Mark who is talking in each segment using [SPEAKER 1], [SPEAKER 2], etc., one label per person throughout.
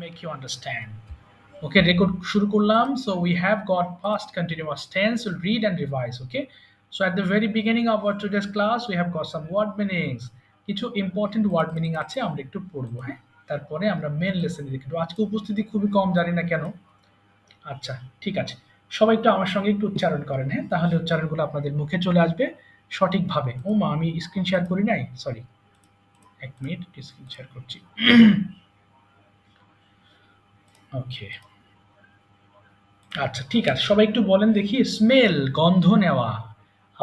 [SPEAKER 1] make you understand. Okay, record shuru করলাম. So we have got past continuous tense. We'll read and revise. Okay. So at the very beginning of our today's class, we have got some word meanings. কিছু important word meaning আছে, আমরা একটু পড়বো। হ্যাঁ, তারপরে আমরা main লেসনে দেখব। আজকে উপস্থিতি খুবই কম, জানি না কেন। আচ্ছা, ঠিক আছে। সবাই একটু আমার সঙ্গে একটু উচ্চারণ করেন। হ্যাঁ, তাহলে উচ্চারণগুলো আপনাদের মুখে চলে আসবে সঠিকভাবে। ও মা, আমি স্ক্রিন শেয়ার করি নাই, সরি। এক মিনিট, স্ক্রিন শেয়ার করছি। ওকে, আচ্ছা ঠিক আছে। সবাই একটু বলেন দেখি, স্মেল গন্ধ নেওয়া।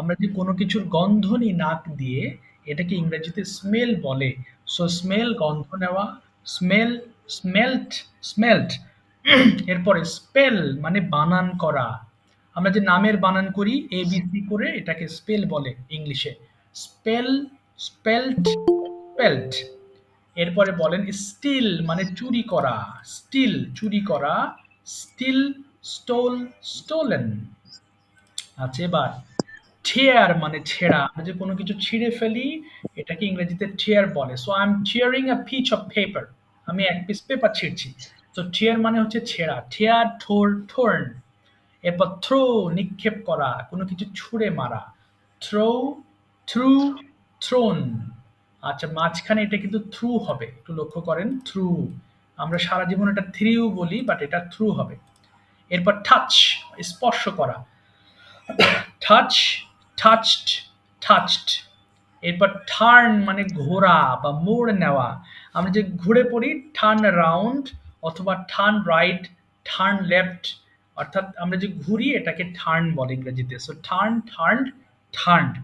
[SPEAKER 1] আমরা যে কোনো কিছুর গন্ধ নিই নাক দিয়ে, এটাকে ইংরেজিতে স্মেল বলে। সো স্মেল গন্ধ নেওয়া, স্মেল, স্মেল্ট, স্মেল্ট। এরপরে স্পেল মানে বানান করা। আমরা যে নামের বানান করি এবিসি করে, এটাকে স্পেল বলে ইংলিশে। Spell, spelt, spelt. এরপরে বলেন স্টিল মানে চুরি করা, স্টিল চুরি করা, স্টিল, স্টোল, স্টোলেন। আচ্ছা, এবার টিয়ার মানে ছেঁড়া। আমরা যে কোনো কিছু ছিঁড়ে ফেলি, এটাকে ইংরেজিতে টিয়ার বলে। So I am tearing a piece of paper, আমি এক পিস পেপার ছিঁড়ছি। তো টিয়ার মানে হচ্ছে ছেঁড়া, টিয়ার, ঠোর, ঠোর্ন। এরপর থ্রো নিক্ষেপ করা, কোনো কিছু ছুঁড়ে মারা, থ্রো, থ্রু, থ্রোন। আচ্ছা, মাঝখানে এটা কিন্তু থ্রু হবে, একটু লক্ষ্য করেন, থ্রু। আমরা সারা জীবন এটা থ্রিউ বলি, বাট এটা থ্রু হবে। এরপর টাচ, স্পর্শ করা, টাচ, টাচড, টাচড। এরপর টার্ন মানে ঘোরা বা মোড় নেওয়া। আমরা যে ঘুরে পড়ি টার্ন রাউন্ড, অথবা টার্ন রাইট, টার্ন লেফট। অর্থাৎ আমরা যে ঘুরি এটাকে টার্ন বলে ইংরেজিতে। So turn, turned, turned.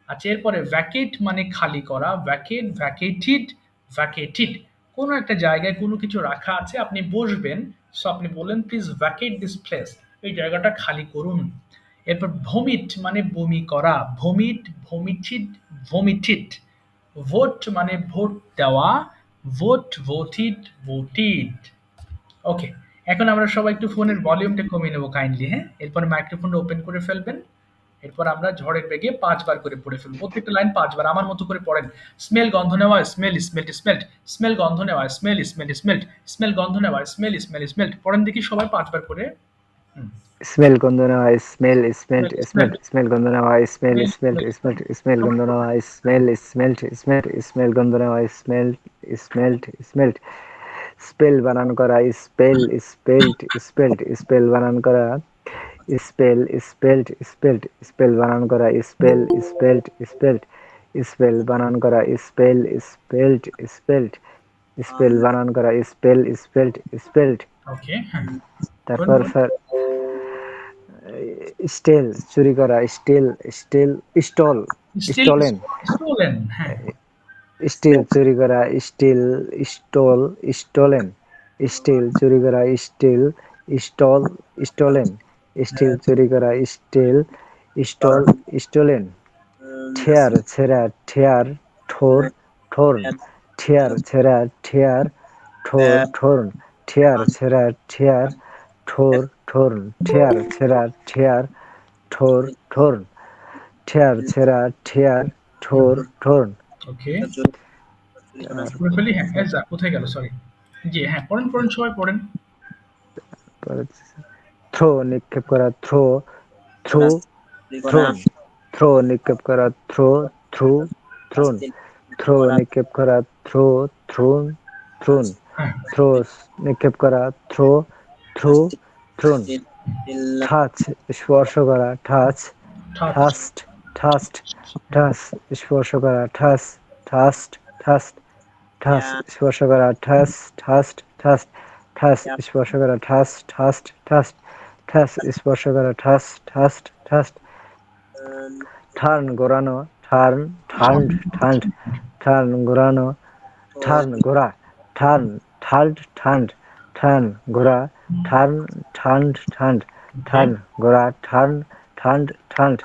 [SPEAKER 1] আচ্ছা, এরপরে ভ্যাকেট মানে খালি করা, ভ্যাকেট, ভ্যাকেটেড, ভ্যাকেটেড। কোনো একটা জায়গায় কোনো কিছু রাখা আছে, আপনি বসবেন। সো আপনি বললেন প্লিজ ভ্যাকেট দিস প্লেস, এই জায়গাটা খালি করুন। এরপর ভমিট মানে বমি করা, ভমিট, ভমিটেড, ভমিটেড। ভোট মানে ভোট দেওয়া, ভোট, ভোটেড, ভোটেড। ওকে, এখন আমরা সবাই একটু ফোনের ভলিউমটা কমিয়ে নেবো কাইন্ডলি। হ্যাঁ, এরপরে মাইক্রোফোনটা ওপেন করে ফেলবেন। এরপর আমরা ঝড়ের বেগে ৫ বার করে পড়ে ফেলবো। প্রত্যেকটা লাইন ৫ বার আমার মতো করে পড়েন। স্মেল গন্ধ নেওয়া, স্মেল, স্মেল্ট, স্মেল্ট। স্মেল গন্ধ নেওয়া, স্মেল, স্মেল, স্মেল্ট। স্মেল গন্ধ নেওয়া, স্মেল, স্মেল, স্মেল্ট। পড়েন দেখি সবাই ৫ বার করে। হুম।
[SPEAKER 2] স্মেল গন্ধ নেওয়া, smell, smelt,
[SPEAKER 1] smell,
[SPEAKER 2] smelt,
[SPEAKER 1] smelt,
[SPEAKER 2] smell গন্ধ নেওয়া, smell,
[SPEAKER 1] smell,
[SPEAKER 2] smelt,
[SPEAKER 1] smell,
[SPEAKER 2] smelt,
[SPEAKER 1] smelt.
[SPEAKER 2] Smell
[SPEAKER 1] সবাই
[SPEAKER 2] গন্ধ নেওয়া,
[SPEAKER 1] পড়েন।
[SPEAKER 2] স্মেল, স্মেল্ট, স্মেল্ট, স্মেল গন্ধ নেওয়া, স্মেল, স্মেল্ট, স্মেল্ট। স্পেল বানান করা, স্পেল, স্পেল্ট, স্পেল্ট, স্পেল বানান করা, স্পেল, স্পেল্ট, স্পেল্ট, স্পেল বানান করা, স্পেল, স্পেল্ট, স্পেল্ট, স্পেল বানান করা, স্পেল, স্পেল্ট, স্পেল্ট, স্পেল বানান করা, স্পেল, স্পেল্ট, স্পেল্ট।
[SPEAKER 1] ওকে, হ্যাঁ। বলুন,
[SPEAKER 2] তারপর
[SPEAKER 1] বলুন।
[SPEAKER 2] স্যার স্টেল চুরি করা, স্টেল, স্টেল, স্টল,
[SPEAKER 1] স্টিল,
[SPEAKER 2] স্টলেন,
[SPEAKER 1] স্টোলেন, হ্যাঁ।
[SPEAKER 2] স্টিল চুরি করা, স্টিল, স্টল, স্টলেন, স্টিল চুরি করা, স্টিল, স্টল, স্টলেন, স্টিল চুরি করা, স্টিল, স্টল, স্টলেন। ঠেয়ার ছেঁড়া, ঠেয়ার, ঠোর, ঠোর্ন, ঠেয়ার ছেঁড়া, ঠেয়ার, ঠোর, ঠোর্ন, ঠেয়ার ছেঁড়া, ঠেয়ার, ঠোর, ঠোর্ন, ঠেয়ার ছেঁড়া, ঠেয়ার, ঠোর, ঠোর্ন, ঠেয়ার ছেঁড়া, ঠেয়ার, ঠোর, ঠোর্ন।
[SPEAKER 1] ওকে, করে ফেলি। হ্যাঁ,
[SPEAKER 2] তারপর
[SPEAKER 1] কোথায় গেল, সরি। জি, হ্যাঁ, পড়েন, পড়েন, সবাই পড়েন।
[SPEAKER 2] থ্রো নিক্ষেপ করা, থ্রো, থ্রু, থ্রোন, থ্রো নিক্ষেপ করা, থ্রো, থ্রু, থ্রোন, থ্রো নিক্ষেপ করা, থ্রো, থ্রুন, থ্রুন,
[SPEAKER 1] হ্যাঁ।
[SPEAKER 2] থ্রো নিক্ষেপ করা, থ্রো, থ্রু, থ্রুন। ঠাচ স্পর্শ করা, ঠাচ,
[SPEAKER 1] টাচ,
[SPEAKER 2] ঠাস্ট, ঠাস্ট, ঠাস স্পর্শ করা, ঠাস, ঠাস্ট, ঠাস্ট, ঠাস স্পর্শ করা, ঠাস, ঠাস্ট, ঠাস্ট, ঠাস স্পর্শ করা, ঠাস, ঠাস্ট, ঠাস্ট, ঠাস স্পর্শ করা, ঠাস, ঠাস্ট, ঠাস্ট। টার্ন ঘোরানো, টার্ন, টার্নড, টার্নড, টার্ন ঘোরানো, টার্ন ঘোরা, টার্ন, টার্নড, টার্নড, টার্ন ঘোরা, টার্ন, টার্নড, টার্নড,
[SPEAKER 1] ওকে,
[SPEAKER 2] টার্ন ঘোরা, টার্ন, টার্নড, টার্নড,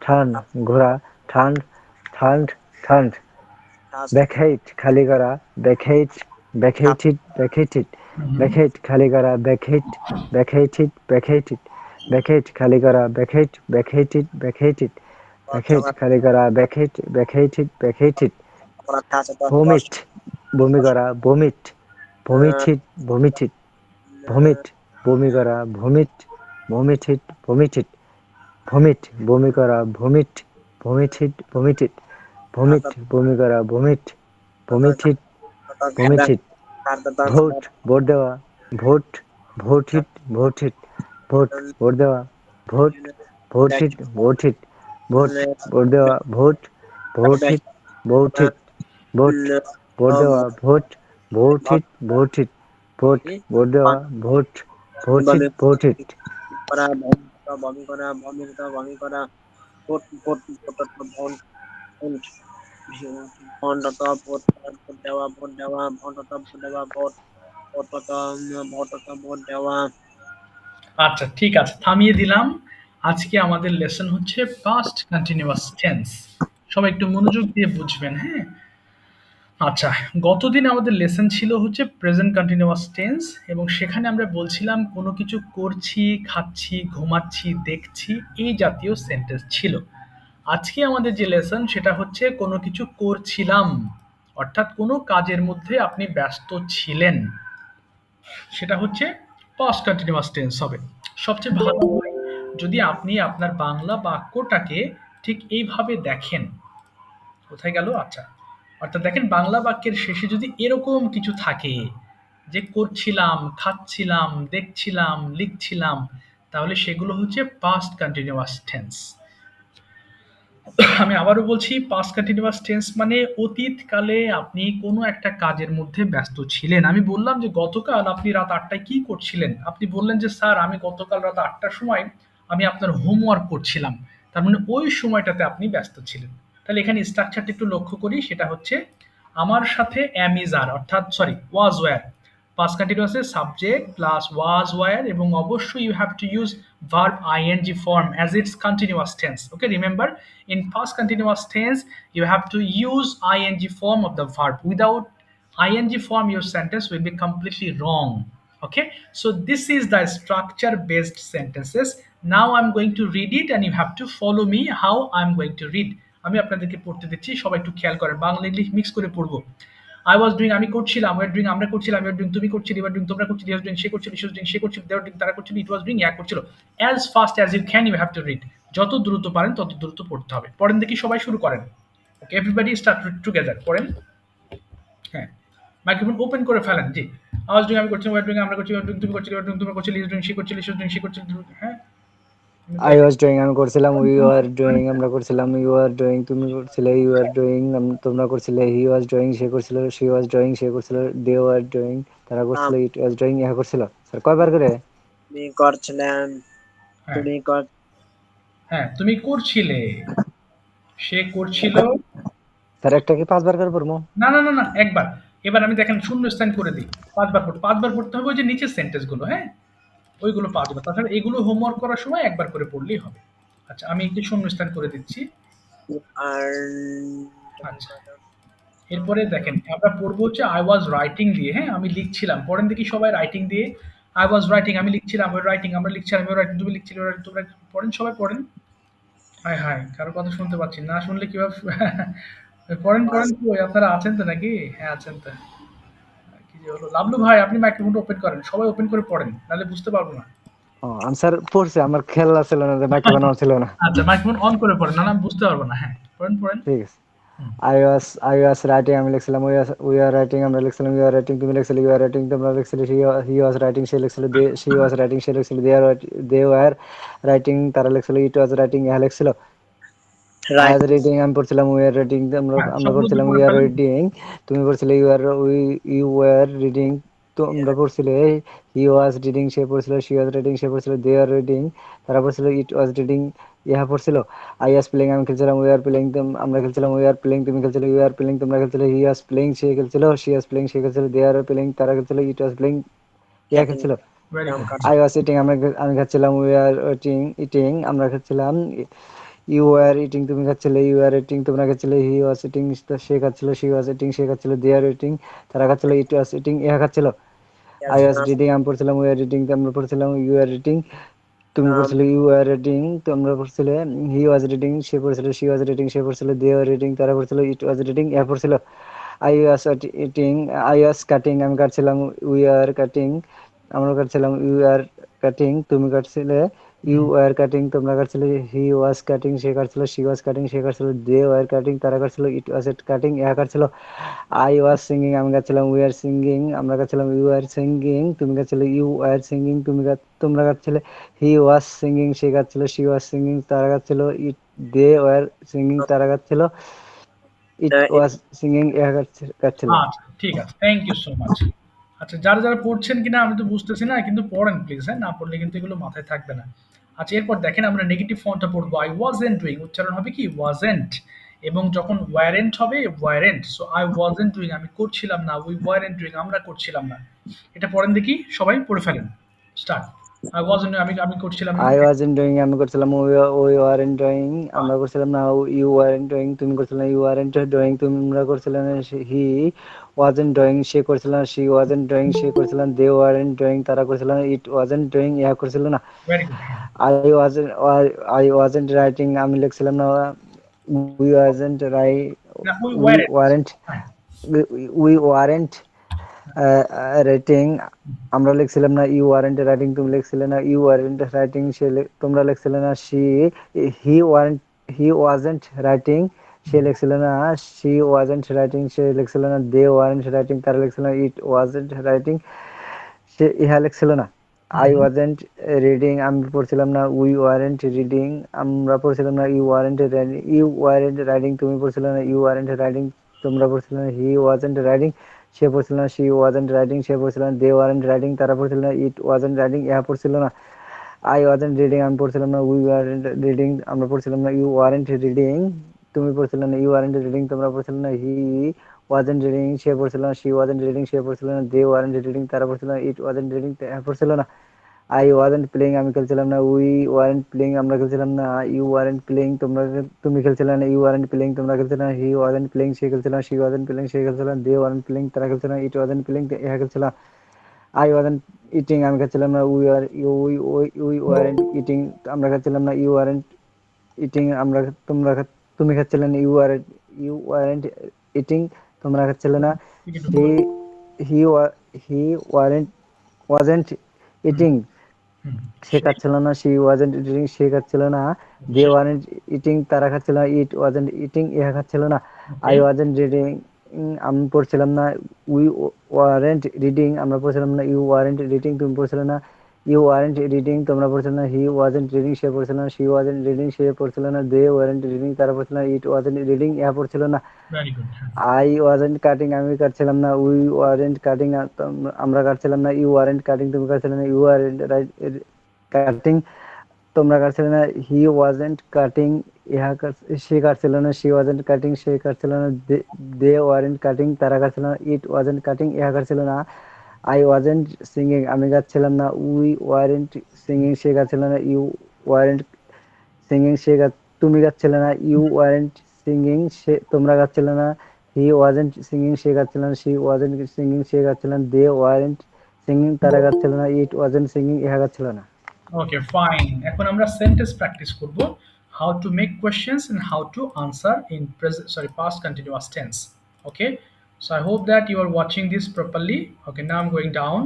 [SPEAKER 2] টার্ন ঘোরা, টার্ন, টার্নড, টার্নড। ব্যাকহাইট খালি করা, ব্যাকহাইট, ব্যাকহাইটেড, ব্যাকহাইটেড, ব্যাকহাইট খালি করা, ব্যাকহাইট, ব্যাকহাইটেড, ব্যাকহাইটেড, ব্যাকহাইট খালি করা, ব্যাকহাইট, ব্যাকহাইটেড, ব্যাকহাইটেড, ব্যাকহাইট খালি করা, ব্যাকহাইট, ব্যাকহাইটেড, ব্যাকহাইটেড। ভমিট বমি করা, ভমিট, vomited, vomited, vomit, বমি করা, vomit, vomited, vomited, vomit, বমি করা, vomit, vomited, vomited, vomit, বমি করা, vomit, vomited, vomited, vote, vote দেওয়া, vote, voted, voted, vote, vote দেওয়া, vote, voted, voted, vote, vote দেওয়া, vote, voted, voted, vote, vote দেওয়া, vote, voted, voted, vote, vote দেওয়া, vote, voted, voted.
[SPEAKER 3] বমি করা, বমি করা, vote vote vote vote vote vote দেওয়া, ভোট দেওয়া, ভোট দেওয়া, ভোট ভোট ভোট দেওয়া।
[SPEAKER 1] আচ্ছা ঠিক আছে, থামিয়ে দিলাম। আজকে আমাদের লেসন হচ্ছে পাস্ট কন্টিনিউয়াস টেন্স। সবাই একটু মনোযোগ দিয়ে বুঝবেন, হ্যাঁ? আচ্ছা, গতদিন আমাদের লেসন ছিল হচ্ছে প্রেজেন্ট কন্টিনিউয়াস টেন্স, এবং সেখানে আমরা বলছিলাম কোনো কিছু করছি, খাচ্ছি, ঘুমাচ্ছি, দেখছি, এই জাতীয় সেন্টেন্স ছিল। আজকে আমাদের যে লেসন সেটা হচ্ছে কোনো কিছু করছিলাম, অর্থাৎ কোনো কাজের মধ্যে আপনি ব্যস্ত ছিলেন, সেটা হচ্ছে পাস্ট কন্টিনিউয়াস টেন্স হবে। সবচেয়ে ভালো হয় যদি আপনি আপনার বাংলা বাক্যটাকে ঠিক এইভাবে দেখেন। কোথায় গেল? আচ্ছা, অর্থাৎ দেখেন বাংলা বাক্যের শেষে যদি এরকম কিছু থাকে যে করছিলাম, খাচ্ছিলাম, দেখছিলাম, লিখছিলাম, তাহলে সেগুলো হচ্ছে পাস্ট কন্টিনিউয়াস টেন্স। আমি আবারও বলছি, পাস্ট কন্টিনিউয়াস টেন্স মানে অতীতকালে আপনি কোনো একটা কাজের মধ্যে ব্যস্ত ছিলেন। আমি বললাম যে গতকাল আপনি রাত ৮টায় কি করছিলেন? আপনি বললেন যে স্যার আমি গতকাল রাত ৮টার সময় আমি আপনার হোমওয়ার্ক করছিলাম। তার মানে ওই সময়টাতে আপনি ব্যস্ত ছিলেন। তাহলে এখানে স্ট্রাকচারটা একটু লক্ষ্য করি, সেটা হচ্ছে আমার সাথে অ্যাম ইজ আর, অর্থাৎ সরি ওয়াজ ওয়্যার, পাস্ট কন্টিনিউয়াসের সাবজেক্ট প্লাস ওয়াজ ওয়্যার, এবং অবশ্যই you have to use verb ing form as its continuous tense. Okay, remember in past continuous tense you have to use ing form of the verb. Without ing form your sentence will be completely wrong. Okay, so this is the structure based sentences. Now I'm going to read it and you have to follow me how I'm going to read. আমি আপনাদেরকে পড়তে দিচ্ছি, সবাই একটু খেয়াল করেন, Bangla English mix করে পড়বো। আই ওয়াজ ডুইং, আমি করছিলাম, ওয়ার ডুইং, আমরা করছিলাম, ইউ আর ডুইং, তুমি করছিলে, ইউ আর ডুইং, তোমরা করছিলে, ইউ আর ডুইং, সে করছিল, সে ওয়াজ ডুইং, সে করছিল, দে ওয়ার ডুইং, তারা করছিল, ইট ওয়াজ ডুইং, ইয়া করছিল। As fast as you can you have to read. যত দ্রুত পারেন তত দ্রুত পড়তে হবে। পড়েন দেখি, সবাই শুরু করেন। ওকে, এভরিবডি স্টার্ট টুগেদার, পড়েন। হ্যাঁ, মাইক্রোফোন ওপেন করে ফেলেন। জি, আওয়াজ ডুইং, আমি করছি, ওয়ার ডুইং, আমরা করছি, ইউ আর ডুইং, তুমি করছিলে, ইউ আর ডুইং, তোমরা করছিলে, ইউ আর ডুইং, সে করছিল, সে ওয়াজ ডুইং, সে করছিল, হ্যাঁ।
[SPEAKER 2] I was doing, আমি করছিলাম, we were doing, আমরা করছিলাম, you were doing, তুমি করছিলে, you were doing, তোমরা করছিলে, he was doing, সে করছিল, she was doing, সে করছিল, they were doing, তারা করছিল, it was doing, ইহা করছিল। স্যার কয়বার করে?
[SPEAKER 3] তুমি করছিলেন,
[SPEAKER 1] হ্যাঁ
[SPEAKER 3] তুমি কর
[SPEAKER 1] হ্যাঁ, তুমি করছিলে, সে করছিল।
[SPEAKER 2] স্যার একটা কি 5 বার করে পড়বো?
[SPEAKER 1] না না না না, একবার। এবার আমি দেখেন শূন্যস্থান করে দিই। ৫ বার পড়তে, ৫ বার পড়তে হবে ওই যে নিচের সেন্টেন্স গুলো, হ্যাঁ? ওইগুলো ৫ বার। তাছাড়া এগুলো হোমওয়ার্ক করার সময় একবার করে পড়লেই হবে। আচ্ছা, আমি একটু শূন্যস্থান করে দিচ্ছি।
[SPEAKER 3] আর
[SPEAKER 1] আচ্ছা, এরপরে দেখেন আমরা পড়বো হচ্ছে আই ওয়াজ রাইটিং দিয়ে, হ্যাঁ? আমি লিখছিলাম। পড়েন দেখি সবাই রাইটিং দিয়ে। আই ওয়াজ রাইটিং, আমি লিখছিলাম, ওই রাইটিং, আমরা লিখছিলাম, ওই রাইটিং, তুমি লিখছিলে, ওই রাইটিং, তোমরা পড়েন, সবাই পড়েন। হায় হায়, কারো কথা শুনতে পাচ্ছি না, শুনলে কিভাবে পড়েন পড়েন, কই আপনারা আছেন তো নাকি? হ্যাঁ আছেন তো। কি যে হলো, লাবলু ভাই আপনি মাইক্রোফোনটা ওপেন করেন, সবাই ওপেন করে পড়েন, নাহলে বুঝতে পারবো না।
[SPEAKER 2] ও, আমি স্যার পড়ছি, আমার খেয়াল ছিল না যে মাইক্রোফোন অন ছিল না।
[SPEAKER 1] আচ্ছা, মাইক্রোফোন অন করে পড়েন, নাহলে আমি বুঝতে পারবো না। হ্যাঁ, পড়েন পড়েন।
[SPEAKER 2] ঠিক আছে।
[SPEAKER 1] হুম,
[SPEAKER 2] I was writing, আমি লিখছিলাম, we are writing, আমরা লিখছিলাম, you are writing, তুমি লিখছিলে, you are writing, তোমরা লিখছিলে, he was writing, say লিখছিল, she was writing, say লিখছিল, they were writing, তারা লিখছিল, it was writing, ইহা লিখছিল। I was reading, আমি পড়ছিলাম, we are reading, আমরা
[SPEAKER 1] হ্যাঁ,
[SPEAKER 2] আমরা
[SPEAKER 1] শব্দ
[SPEAKER 2] পড়ছিলাম, we
[SPEAKER 1] করে
[SPEAKER 2] are
[SPEAKER 1] ফেলেন।
[SPEAKER 2] reading, তুমি পড়ছিলে, you were reading, তোমরা পড়ছিলে, he was reading, সে পড়ছিল, she was reading, সে পড়ছিল, they are reading, তারা পড়ছিল, it was reading, ইহা পড়ছিল। I was playing, আমি খেলছিলাম, we are playing, আমরা খেলছিলাম, we are playing, তুমি খেলছিলে, you are playing, তোমরা খেলছিলে, he was playing, সে খেলছিল, she was playing, সে খেলছিল, they are playing, তারা খেলছিল, it was playing, ইহা খেলছিল।
[SPEAKER 1] Very good.
[SPEAKER 2] I was eating, আমি খাচ্ছিলাম, we are eating, আমরা খাচ্ছিলাম, you were eating, তুমি খাচ্ছিলে, you are eating, তোমরা খাচ্ছিলে, he was eating, সে খাচ্ছিল, she was eating, সে খাচ্ছিল, they are eating, তারা খাচ্ছিল, it was eating, ইহা খাচ্ছিল। I was reading, আমি পড়ছিলাম, we are reading, আমরা পড়ছিলাম, you are reading, তুমি পড়ছিলে, you were reading, তোমরা পড়ছিলে, he was reading, সে পড়ছিল, she was reading, সে পড়ছিল, they were reading, তারা পড়ছিল, it was reading, ইহা পড়ছিল। I was eating, I was cutting, আমি কাটছিলাম, we are cutting, আমরা কাটছিলাম, you are cutting, তুমি কাটছিলে, you were cutting, তোমরা কাটছিলে, he was cutting, সে কাটছিল, she was cutting, সে কাটছিল, they were cutting, তারা কাটছিল, it was cutting, এরা কাটছিল, I was singing, আমি কাটছিলাম, we are singing, আমরা কাটছিলাম, you are singing, তুমি কাটছিলে, you were singing, তোমরা কাটছিলে, he was singing, সে কাটছিল, she was singing, তারা কাটছিল, they were singing, তারা কাটছিল, it was singing, এরা কাটছিল।
[SPEAKER 1] আচ্ছা ঠিক আছে, থ্যাংক ইউ সো মাচ। আচ্ছা যারা যারা পড়ছেন কিনা আমি তো বুঝতেছি না, কিন্তু পড়েন প্লিজ, হ্যাঁ, না পড়লে কিন্তু এগুলো মাথায় থাকবে না। আচ্ছা এরপর দেখেন আমরা নেগেটিভ ফর্মটা পড়বো, আই ওয়াজেন্ট ডুইং, উচ্চারণ হবে কি ওয়াজেন্ট, এবং যখন ওয়ারেন্ট হবে warrant. So I wasn't doing, আমি করছিলাম না, উই ওয়ারেন্ট ডুইং, আমরা করছিলাম না। এটা পড়েন দেখি, সবাই পড়ে ফেলেন, স্টার্ট। আই ওয়াজেন্ট, আমি আমি করছিলাম না।
[SPEAKER 2] I wasn't doing, আমি করছিলাম, we weren't doing, আমরা করছিলাম না, you weren't doing, তুমি করছিলে না, you weren't doing, তোমরা করছিলে না, he wasn't doing, সে করছিল না, she wasn't doing, সে করছিল না, they weren't doing, তারা করছিল না, it wasn't doing, ইহা করছিল না।
[SPEAKER 1] ভেরি গুড, হ্যাঁ।
[SPEAKER 2] I wasn't writing, আমি লিখছিলাম না, we wasn't write,
[SPEAKER 1] না উই
[SPEAKER 2] we
[SPEAKER 1] ওয়ারেন্ট,
[SPEAKER 2] weren't,
[SPEAKER 1] হ্যাঁ।
[SPEAKER 2] we weren't রাইটিং, আমরা লিখছিলাম না, ইউ ওয়ারেন্ট রাইটিং, তুমি লিখছিলে না, ইউ ওয়ারেন্ট রাইটিং, তোমরা লিখছিলে না, হি ওয়াজেন্ট রাইটিং, সে লিখছিল না, শি ওয়াজেন্ট রাইটিং, সে লিখছিল না, দে ওয়ারেন্ট রাইটিং, তারা লিখছিল না, ইট ওয়াজেন্ট রাইটিং, সে ইহা লিখছিল না। আই ওয়াজেন্ট রিডিং, আমি পড়ছিলাম না, উই ওয়ারেন্ট রিডিং, আমরা পড়ছিলাম না, you weren't riding, you weren't riding, তুমি পড়ছিলে না, ইউ ওয়ারেন্ট রাইডিং, তোমরা পড়ছিলে না, হি ওয়াজেন্ট রাইডিং, সে পড়ছিল না, শি ওয়াজেন্ট রাইডিং, সে পড়ছিল না, দে ওয়ারেন্ট রাইডিং, তারা পড়ছিল না, ইট ওয়াজেন্ট রাইডিং, ইহা পড়ছিল না। আই ওয়াজেন্ট রিডিং, আমি পড়ছিলাম না, উই ওয়ারেন্ট রিডিং, আমরা পড়ছিলাম না, ইউ ওয়ারেন্ট রিডিং, তুমি পড়ছিলে না, ইউ ওয়ারেন্ট রিডিং, তোমরা পড়ছিলে না, হি ওয়াজেন্ট রিডিং, সে পড়ছিল না, শি ওয়াজেন্ট রিডিং, সে পড়ছিল না, দে ওয়ারেন্ট রিডিং, তারা পড়ছিল না, ইট ওয়াজেন্ট রিডিং, পড়ছিল না। আই ওয়ারেন্ট প্লেইং, আমি খেলছিলাম না, উই ওয়ারেন্ট প্লেইং, আমরা খেলছিলাম না, ইউ ওয়ারেন্ট প্লেইং, তুমি খেলছিলে না, ইউ ওয়ারেন্ট প্লেইং, তোমরা খেলছিলে না, হি ওয়ারেন্ট প্লেইং, সে খেলছিল না, শি ওয়ারেন্ট প্লেইং, সে খেলছিল না, দে ওয়ারেন্ট প্লেইং, তারা খেলছিল না, ইট ওয়ারেন্ট প্লেইং, ইহা খেলছিল না। আই ওয়ারেন্ট ইটিং, আমি খাচ্ছিলাম না, উই ওয়ারেন্ট ইটিং, আমরা খাচ্ছিলাম না, ইউ ওয়ারেন্ট ইটিং, তুমি খাচ্ছিলে না, ইউ ওয়ারেন্ট ইটিং, তোমরা খাচ্ছিলে না, হি হি হি ওয়ারেন্ট ওয়াজেন্ট ইটিং, সে খাচ্ছিল না, শি ওয়াজেন্ট ইটিং, সে খাচ্ছিল না, দে ওয়ারেন্ট ইটিং, তারা খাচ্ছিল না, ইট ওয়াজেন্ট ইটিং, ইহা খাচ্ছিল না। আই ওয়াজেন্ট রিডিং, আমি পড়ছিলাম না, উই ওয়ারেন্ট রিডিং, আমরা পড়ছিলাম না, ইউ ওয়ারেন্ট রিডিং, তুমি পড়ছিলে না, ইউ ওয়ারেন্ট রিডিং, তোমরা পড়ছিলে না, হি ওয়াজেন্ট রিডিং, সে পড়ছিল না, শি ওয়াজেন্ট রিডিং, সে পড়ছিল না, দে ওয়ারেন্ট রিডিং, তারা পড়ছিল না, ইট ওয়াজেন্ট রিডিং, ইহা পড়ছিল না।
[SPEAKER 1] ভেরি গুড, হ্যাঁ।
[SPEAKER 2] আই ওয়াজেন্ট কাটিং, আমি কাটছিলাম না, উই ওয়ারেন্ট কাটিং, আমরা কাটছিলাম না, ইউ ওয়ারেন্ট কাটিং, তুমি কাটছিলে না, ইউ ওয়ারেন্ট কাটিং, তোমরা কাটছিলে না, হি ওয়াজেন্ট কাটিং, সে কাটছিল না, শি ওয়াজেন্ট কাটিং, সে কাটছিল না, দে ওয়ারেন্ট কাটিং, তারা কাটছিল না, ইট ওয়াজেন্ট কাটিং, ইহা কাটছিল না। আই ওয়াজেন্ট সিঙ্গিং, আমি গাচ্ছিলাম না, উই ওয়ারেন্ট সিঙ্গিং, সে গাচ্ছিল না, ইউ ওয়ারেন্ট সিঙ্গিং, তুমি গাচ্ছিলে না, ইউ ওয়ারেন্ট সিঙ্গিং, তোমরা গাচ্ছিলে না, হি ওয়াজেন্ট সিঙ্গিং, সে গাচ্ছিল না, শি ওয়াজেন্ট সিঙ্গিং, সে গাচ্ছিল না, দে ওয়ারেন্ট সিঙ্গিং, তারা গাচ্ছিল না, ইট ওয়াজেন্ট সিঙ্গিং, ইহা গাচ্ছিল না।
[SPEAKER 1] ওকে ফাইন, এখন আমরা সেন্টেন্স প্র্যাকটিস করব, how to make questions and how to answer in present, sorry, past continuous tense. Okay, so I hope that you are watching this properly. Okay, now I'm going down.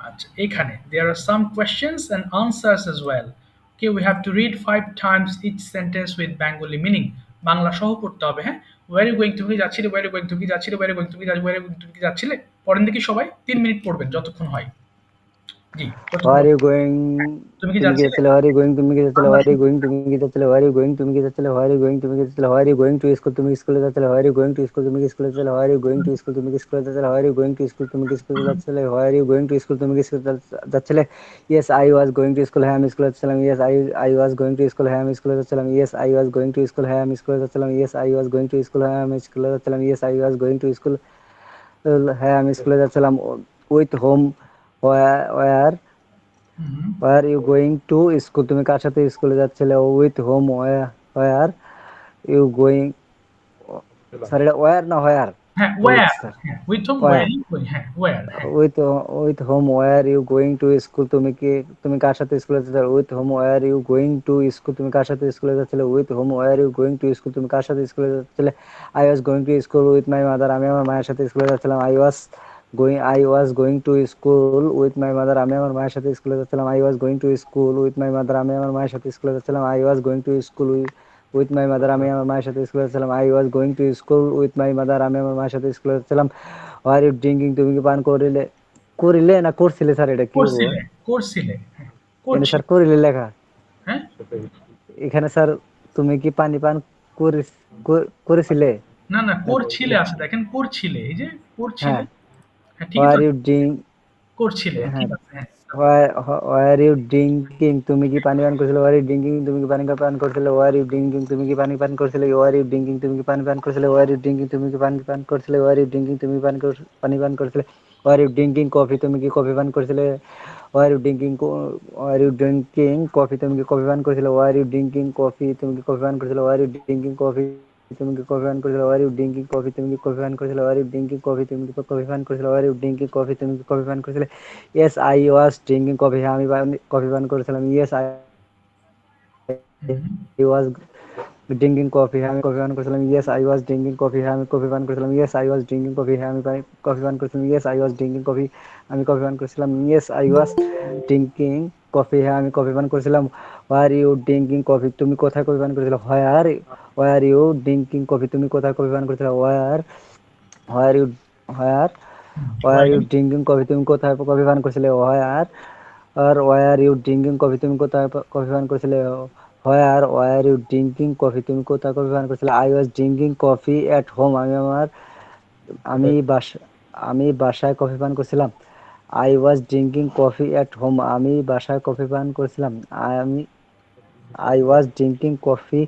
[SPEAKER 1] আচ্ছা এখানে there are some questions and answers as well. Okay, we have to read 5 times each sentence with Bengali meaning. Bangla সহ পড়তে হবে, হ্যাঁ। where are you going, তুমি কি যাচ্ছিলে, where are you going, তুমি কি যাচ্ছিলে, where are you going, তুমি কি where are you going, তুমি কি যাচ্ছিলে। পড়েন দেখি সবাই, 3 মিনিট পড়বেন যতক্ষণ হয়। জি,
[SPEAKER 2] Where are you going?
[SPEAKER 1] তুমি কি
[SPEAKER 2] তুমি কি
[SPEAKER 1] যাচ্ছিলে,
[SPEAKER 2] যাচ্ছিলে? Where are you going? তুমি কি যাচ্ছিলে?
[SPEAKER 1] Bangla
[SPEAKER 2] Where are you going? তুমি কি যাচ্ছিলে? Where are you going? তুমি কি যাচ্ছিলে? Where are you going? তুমি কি যাচ্ছিলে? Where are you going to school? তুমি কি স্কুলে যাচ্ছিলে? Where are you going to school? তুমি কি স্কুলে যাচ্ছিলে? Where are you going to school? তুমি কি স্কুলে যাচ্ছিলে? Where are you going to school? তুমি কি স্কুলে যাচ্ছিলে? Where are you going to school? তুমি কি স্কুলে যাচ্ছিলে? Yes, I was going to school. হ্যাঁ, আমি স্কুলে যাচ্ছিলাম। Yes, I was going to school. হ্যাঁ, আমি স্কুলে যাচ্ছিলাম। Yes, I was going to school. হ্যাঁ, আমি স্কুলে যাচ্ছিলাম। Yes, I was going to school. হ্যাঁ, আমি স্কুলে যাচ্ছিলাম। Yes, I was going to school. হ্যাঁ, আমি স্কুলে যাচ্ছিলাম। With whom? Where Where are you going to school? তুমি কার সাথে স্কুলে যাচ্ছিলে? With whom? Where you going? Sorry, where না where?
[SPEAKER 1] হ্যাঁ,
[SPEAKER 2] with
[SPEAKER 1] where
[SPEAKER 2] sir
[SPEAKER 1] হ্যাঁ, with whom where
[SPEAKER 2] where
[SPEAKER 1] you going হ্যাঁ, where হ্যাঁ,
[SPEAKER 2] with whom were you going to school তুমি কার সাথে স্কুলে যাচ্ছিলে with whom were you going to school তুমি কার সাথে স্কুলে যাচ্ছিলে with whom were you going to school তুমি কার সাথে স্কুলে যাচ্ছিলে I was going to school with my mother আমি আমার মায়ের সাথে স্কুলে যাচ্ছিলাম I was going to school with my mother আমি আমার মায়ের সাথে স্কুলে যাচ্ছিলাম I was going to school with my mother আমি আমার মায়ের সাথে স্কুলে যাচ্ছিলাম I was going to school with my mother আমি আমার মায়ের সাথে স্কুলে যাচ্ছিলাম I was going to school with my mother আমি আমার মায়ের সাথে স্কুলে যাচ্ছিলাম আর ইউ ড্রিঙ্কিং তুমি কি পান করিলে করিলে না করছিলে স্যার এটা কি করবো
[SPEAKER 1] করছিলে, করছিলে, হ্যাঁ,
[SPEAKER 2] এখানে স্যার
[SPEAKER 1] করছিলে,
[SPEAKER 2] করিলে লেখা
[SPEAKER 1] হ্যাঁ?
[SPEAKER 2] এখানে স্যার তুমি কি পানি পান করেছিলে
[SPEAKER 1] না, না,
[SPEAKER 2] না
[SPEAKER 1] করছিলে আছে দেখেন, করছিলে, এই যে করছিলে,
[SPEAKER 2] হ্যাঁ
[SPEAKER 1] হ্যাঁ, ঠিকই তো
[SPEAKER 2] আর
[SPEAKER 1] আছে,
[SPEAKER 2] ইউ ড্রিঙ্ক
[SPEAKER 1] করছিলে,
[SPEAKER 2] হ্যাঁ
[SPEAKER 1] ঠিক আছে, হ্যাঁ,
[SPEAKER 2] ওয়ার ইউ ড্রিঙ্কিং তুমি কি পানি পান করছিলে ওয়ার ইউ ড্রিঙ্কিং তুমি কি পানি পান করছিলে ওয়ার ইউ ড্রিঙ্কিং তুমি কি পানি পান করছিলে ওয়ার ইউ ড্রিঙ্কিং তুমি কি পানি পান করছিলে ওয়ার ইউ ড্রিঙ্কিং তুমি কি পানি পান করছিলে ওয়ার ইউ ড্রিঙ্কিং তুমি পানি পান করছিলে ওয়ার ইউ ড্রিঙ্কিং কফি তুমি কি কফি পান করছিলে were you drinking were you drinking coffee তুমি কি কফি পান করছিলে ওয়ার ইউ ড্রিঙ্কিং কফি তুমি কি কফি পান করছিলে ওয়ার ইউ ড্রিঙ্কিং কফি তুমি কি কফি পান করেছিলে ওয়ার ইউ ড্রিঙ্কিং কফি তুমি কি কফি পান করেছিলে ওয়ার ইউ ড্রিঙ্কিং কফি তুমি কি কফি পান করেছিলে ওয়ার ইউ ড্রিঙ্কিং কফি তুমি কি কফি পান করেছিলে yes I was drinking coffee হ্যাঁ আমি কফি পান করেছিলাম yes I
[SPEAKER 1] hmm,
[SPEAKER 2] was drinking coffee হ্যাঁ আমি কফি পান করেছিলাম yes I was drinking coffee হ্যাঁ আমি কফি পান করেছিলাম yes I was drinking coffee হ্যাঁ আমি কফি পান করেছিলাম yes I was drinking coffee আমি কফি পান করেছিলাম yes I was drinking coffee হ্যাঁ আমি কফি পান করেছিলাম ওয়ার ইউ ড্রিঙ্কিং কফি তুমি কোথায় কফি পান করেছিলে ওয়ার ইউ ড্রিঙ্কিং কফি তুমি কোথায় কফি পান করেছিলে where you where were
[SPEAKER 1] why?
[SPEAKER 2] You drinking coffee তুমি কোথায় কফি পান করেছিলে ওয়ার ইউ ড্রিঙ্কিং কফি তুমি কোথায় কফি পান করেছিলে ওয়ার ইউ ড্রিঙ্কিং কফি তুমি কোথায় কফি পান করেছিলে I was drinking coffee at home আমি বাসা আমি বাসায় কফি পান করছিলাম I was drinking coffee at home আমি বাসায় কফি পান করেছিলাম আমি I was drinking coffee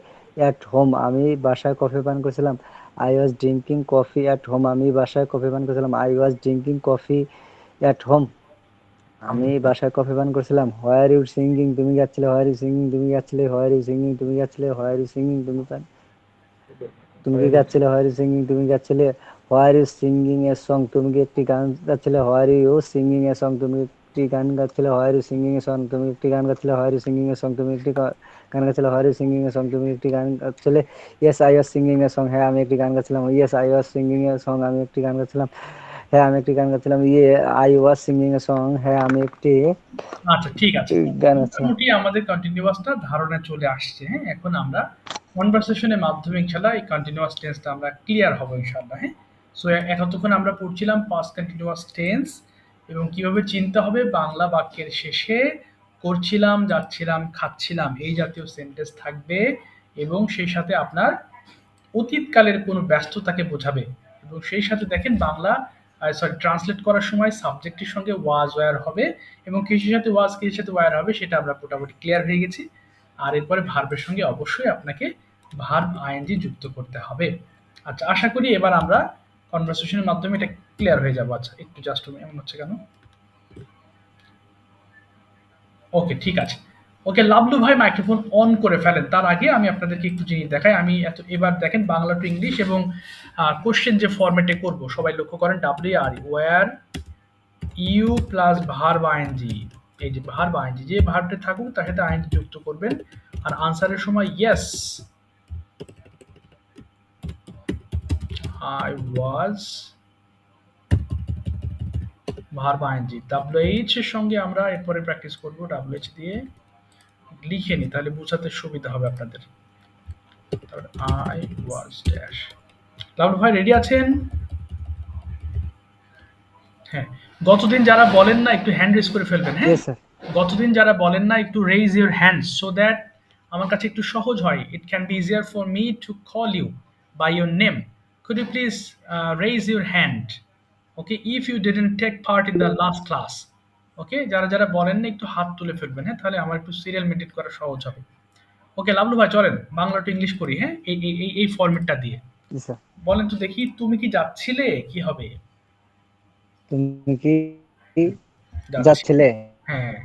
[SPEAKER 2] at home আমি বাসায় কফি পান করেছিলাম I was drinking coffee at home আমি বাসায় কফি পান করেছিলাম I was drinking coffee at home আমি বাসায় কফি পান করছিলাম হোয়ার ইউ সিঙ্গিং তুমি গাচ্ছিলে হোয়ার ইউ সিঙ্গিং তুমি গাচ্ছিলে হোয়ার ইউ সিঙ্গিং তুমি গাচ্ছিলে হোয়ার ইউ সিঙ্গিং তুমি কি গাচ্ছিলে হোয়ার ইউ সিঙ্গিং তুমি গাচ্ছিলে where you singing a song তুমি কি একটি গান গাচ্ছিলে where you singing a song তুমি একটি গান গাচ্ছিলে where you singing a song তুমি একটি গান গাচ্ছিলে where you singing a song তুমি একটি গান গাচ্ছিলে where you singing a song তুমি একটি গান গাচ্ছিলে yes I was singing a song হ্যাঁ আমি একটি গান গাচ্ছিলাম yes I was singing a song আমি একটি গান গাচ্ছিলাম হ্যাঁ আমি একটি গান গাচ্ছিলাম I was singing a song হ্যাঁ আমি একটি
[SPEAKER 1] আচ্ছা, ঠিক আছে,
[SPEAKER 2] গান গাচ্ছিলাম
[SPEAKER 1] মোটামুটি আমাদের কন্টিনিউয়াসটা ধারণা চলে আসছে, হ্যাঁ, এখন আমরা কনভারসেশনের মাধ্যমে ইনশাল্লাহ এই কন্টিনিউয়াস টেন্সটা আমরা ক্লিয়ার হবো ইনশাল্লাহ, হ্যাঁ। সো এতক্ষণ আমরা পড়ছিলাম পাস্ট কন্টিনিউয়াস টেন্স এবং কিভাবে চিনতে হবে বাংলা বাক্যের শেষে করছিলাম, যাচ্ছিলাম, খাচ্ছিলাম এই জাতীয় সেন্টেন্স থাকবে এবং সেই সাথে আপনার অতীতকালের কোনো ব্যস্ততাকে বোঝাবে এবং সেই সাথে দেখেন বাংলা ট্রান্সলেট করার সময় সাবজেক্টের সঙ্গে ওয়াজ ওয়্যার হবে এবং কৃষির সাথে ওয়াজ কৃষির সাথে ওয়্যার হবে, সেটা আমরা মোটামুটি ক্লিয়ার হয়ে গেছি। আর এরপরে ভার্বের সঙ্গে অবশ্যই আপনাকে ভার্ব আইএনজি যুক্ত করতে হবে। আচ্ছা, আশা করি এবার আমরা কনভারসেশনের মাধ্যমে এটা ক্লিয়ার হয়ে যাবো। আচ্ছা, একটু জাস্ট এমন হচ্ছে কেন? ওকে, ঠিক আছে। ওকে, লাবলু ভাই মাইক্রোফোন অন করে ফেলেন। তার আগে আমি আপনাদেরকে একটু জিনিস দেখাই। আমি এবার দেখেন বাংলা টু ইংলিশ এবং কোশ্চেন যে ফরম্যাটে করব সবাই লক্ষ্য করেন। WR were you plus verb ING, এই যে ভার্ব আইএনজি যে ভার্বটা থাকুক তার সাথে আইএনজি যুক্ত করবেন। আর আনসারের সময় yes I was verb ING WH এর সঙ্গে আমরা এরপরে প্র্যাকটিস করব WH দিয়ে লিখে নি, তাহলে বোঝাতে সুবিধা হবে আপনাদের। I was dash. লাবলু ভাই রেডি আছেন? হ্যাঁ, গতদিন যারা বলেন না একটু হ্যান্ড রেজ করে ফেলবেন, হ্যাঁ।
[SPEAKER 2] ইয়েস স্যার
[SPEAKER 1] গতদিন যারা বলেন না একটু raise your hand so that আমার কাছে একটু সহজ হয়। It can be easier for me to call you by your name. Could you please raise your hand? Okay, if you didn't take part in the last class. Okay, যারা যারা বলেন না একটু হাত তুলে ফেলবেন, হ্যাঁ, তাহলে আমার একটু সিরিয়াল মেনটেন করা সহজ হবে। ওকে লাবলু ভাই চলেন বাংলা টু ইংলিশ করি, হ্যাঁ, এই ফরম্যাটটা দিয়ে।
[SPEAKER 2] জি স্যার
[SPEAKER 1] বলেন তো দেখি, তুমি কি যাচ্ছিলে, কি হবে?
[SPEAKER 2] তুমি কি
[SPEAKER 1] যাচ্ছি,
[SPEAKER 2] যাচ্ছিলে
[SPEAKER 1] হ্যাঁ,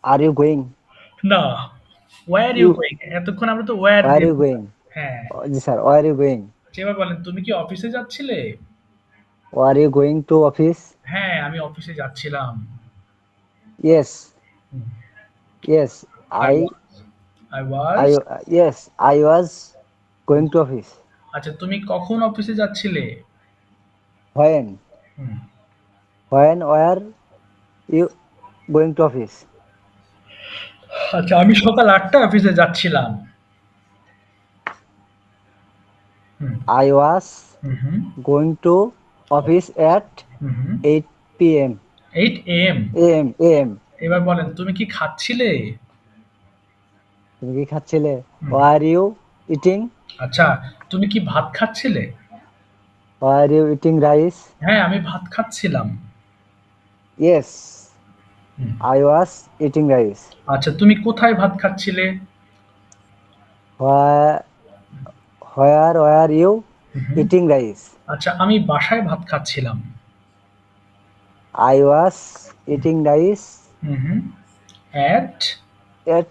[SPEAKER 2] আর ইউ গোয়িং
[SPEAKER 1] না, ওয়্যার ইউ
[SPEAKER 2] ইউ
[SPEAKER 1] গোয়িং, এতক্ষণ আমরা তো ওয়্যার
[SPEAKER 2] ওয়ার
[SPEAKER 1] দিয়ে
[SPEAKER 2] ইউ
[SPEAKER 1] বললাম।
[SPEAKER 2] গোয়িং
[SPEAKER 1] হ্যাঁ,
[SPEAKER 2] জি স্যার ওয়ার ইউ গোয়িং
[SPEAKER 1] আচ্ছা এবার বলেন তুমি কি অফিসে যাচ্ছিলে?
[SPEAKER 2] Are you going to office?
[SPEAKER 1] হ্যাঁ, আমি অফিসে যাচ্ছিলাম।
[SPEAKER 2] Yes.
[SPEAKER 1] Hmm,
[SPEAKER 2] Yes.
[SPEAKER 1] I
[SPEAKER 2] I
[SPEAKER 1] was I was
[SPEAKER 2] yes, I was going to office.
[SPEAKER 1] আচ্ছা তুমি কখন অফিসে যাচ্ছিলে?
[SPEAKER 2] When?
[SPEAKER 1] Hmm,
[SPEAKER 2] When were you going to office?
[SPEAKER 1] আচ্ছা আমি সকাল ৮টায় অফিসে যাচ্ছিলাম। হুম,
[SPEAKER 2] I was
[SPEAKER 1] hmm, hmm,
[SPEAKER 2] going to office at
[SPEAKER 1] hmm, hmm.
[SPEAKER 2] 8 p.m.
[SPEAKER 1] 8 AM
[SPEAKER 2] AM.
[SPEAKER 1] এবার বলেন তুমি কি খাচ্ছিলে?
[SPEAKER 2] তুমি কি খাচ্ছিলে?
[SPEAKER 1] হুম,
[SPEAKER 2] Were you eating?
[SPEAKER 1] আচ্ছা তুমি কি ভাত খাচ্ছিলে?
[SPEAKER 2] Were you eating rice?
[SPEAKER 1] হ্যাঁ, আমি ভাত খাচ্ছিলাম।
[SPEAKER 2] Yes,
[SPEAKER 1] hmm,
[SPEAKER 2] I was eating rice.
[SPEAKER 1] আচ্ছা তুমি কোথায় ভাত খাচ্ছিলে?
[SPEAKER 2] Where were you
[SPEAKER 1] hmm, hmm.
[SPEAKER 2] eating rice?
[SPEAKER 1] আচ্ছা আমি বাসায় ভাত খাচ্ছিলাম।
[SPEAKER 2] I was eating rice
[SPEAKER 1] hmm, hmm. At
[SPEAKER 2] at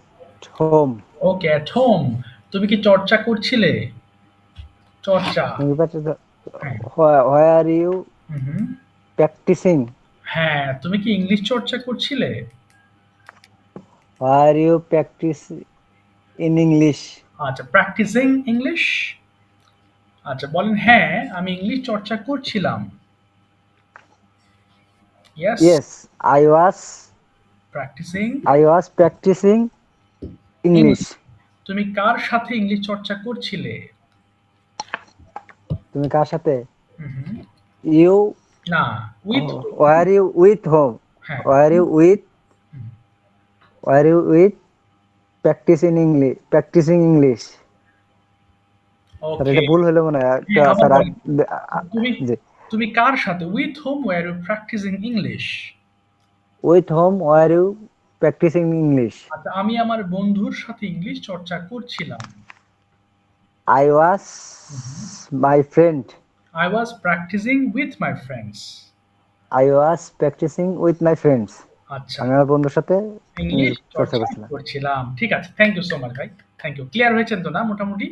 [SPEAKER 2] home.
[SPEAKER 1] Okay at home তুমি কি চর্চা করছিলে? চর্চা।
[SPEAKER 2] তুমি পাচ্ছো তো?
[SPEAKER 1] হ্যাঁ।
[SPEAKER 2] Where are you
[SPEAKER 1] hmm, hmm.
[SPEAKER 2] practicing?
[SPEAKER 1] হ্যাঁ, তুমি কি ইংলিশ চর্চা করছিলে?
[SPEAKER 2] Where are you practice in English?
[SPEAKER 1] আচ্ছা প্র্যাকটিসিং ইংলিশ? আচ্ছা বলেন হ্যাঁ, আমি ইংলিশ চর্চা করছিলাম। Yes,
[SPEAKER 2] Yes,
[SPEAKER 1] practising
[SPEAKER 2] I was practicing
[SPEAKER 1] English.
[SPEAKER 2] English.
[SPEAKER 1] তুমি কার সাথে ইংলিশ চর্চা করছিলে?
[SPEAKER 2] তুমি কার সাথে?
[SPEAKER 1] হুম, হুম।
[SPEAKER 2] You
[SPEAKER 1] না, with
[SPEAKER 2] were you with whom?
[SPEAKER 1] হ্যাঁ,
[SPEAKER 2] Were you with
[SPEAKER 1] hmm,
[SPEAKER 2] were you with practicing English? Sir
[SPEAKER 1] okay.
[SPEAKER 2] এটা ভুল হলো মনে হয় একটা
[SPEAKER 1] হ্যাঁ, আবার
[SPEAKER 2] স্যার
[SPEAKER 1] বলেন। তুমি
[SPEAKER 2] জি
[SPEAKER 1] তুমি কার সাথে with whom were you practicing English?
[SPEAKER 2] with whom were you practicing English?
[SPEAKER 1] আচ্ছা আমি আমার বন্ধুর সাথে ইংলিশ চর্চা করছিলাম।
[SPEAKER 2] I was
[SPEAKER 1] hmm, hmm.
[SPEAKER 2] my friend.
[SPEAKER 1] I was practicing with my friends.
[SPEAKER 2] I was practicing with my friends.
[SPEAKER 1] আচ্ছা,
[SPEAKER 2] আমি আমার বন্ধুর সাথে
[SPEAKER 1] ইংলিশ
[SPEAKER 2] চর্চা
[SPEAKER 1] চর্চা
[SPEAKER 2] করছিলাম।
[SPEAKER 1] করছিলাম। ঠিক আছে। থ্যাংক ইউ সো মাচ ভাই। Thank you. ক্লিয়ার হয়েছেন তো না মোটামুটি?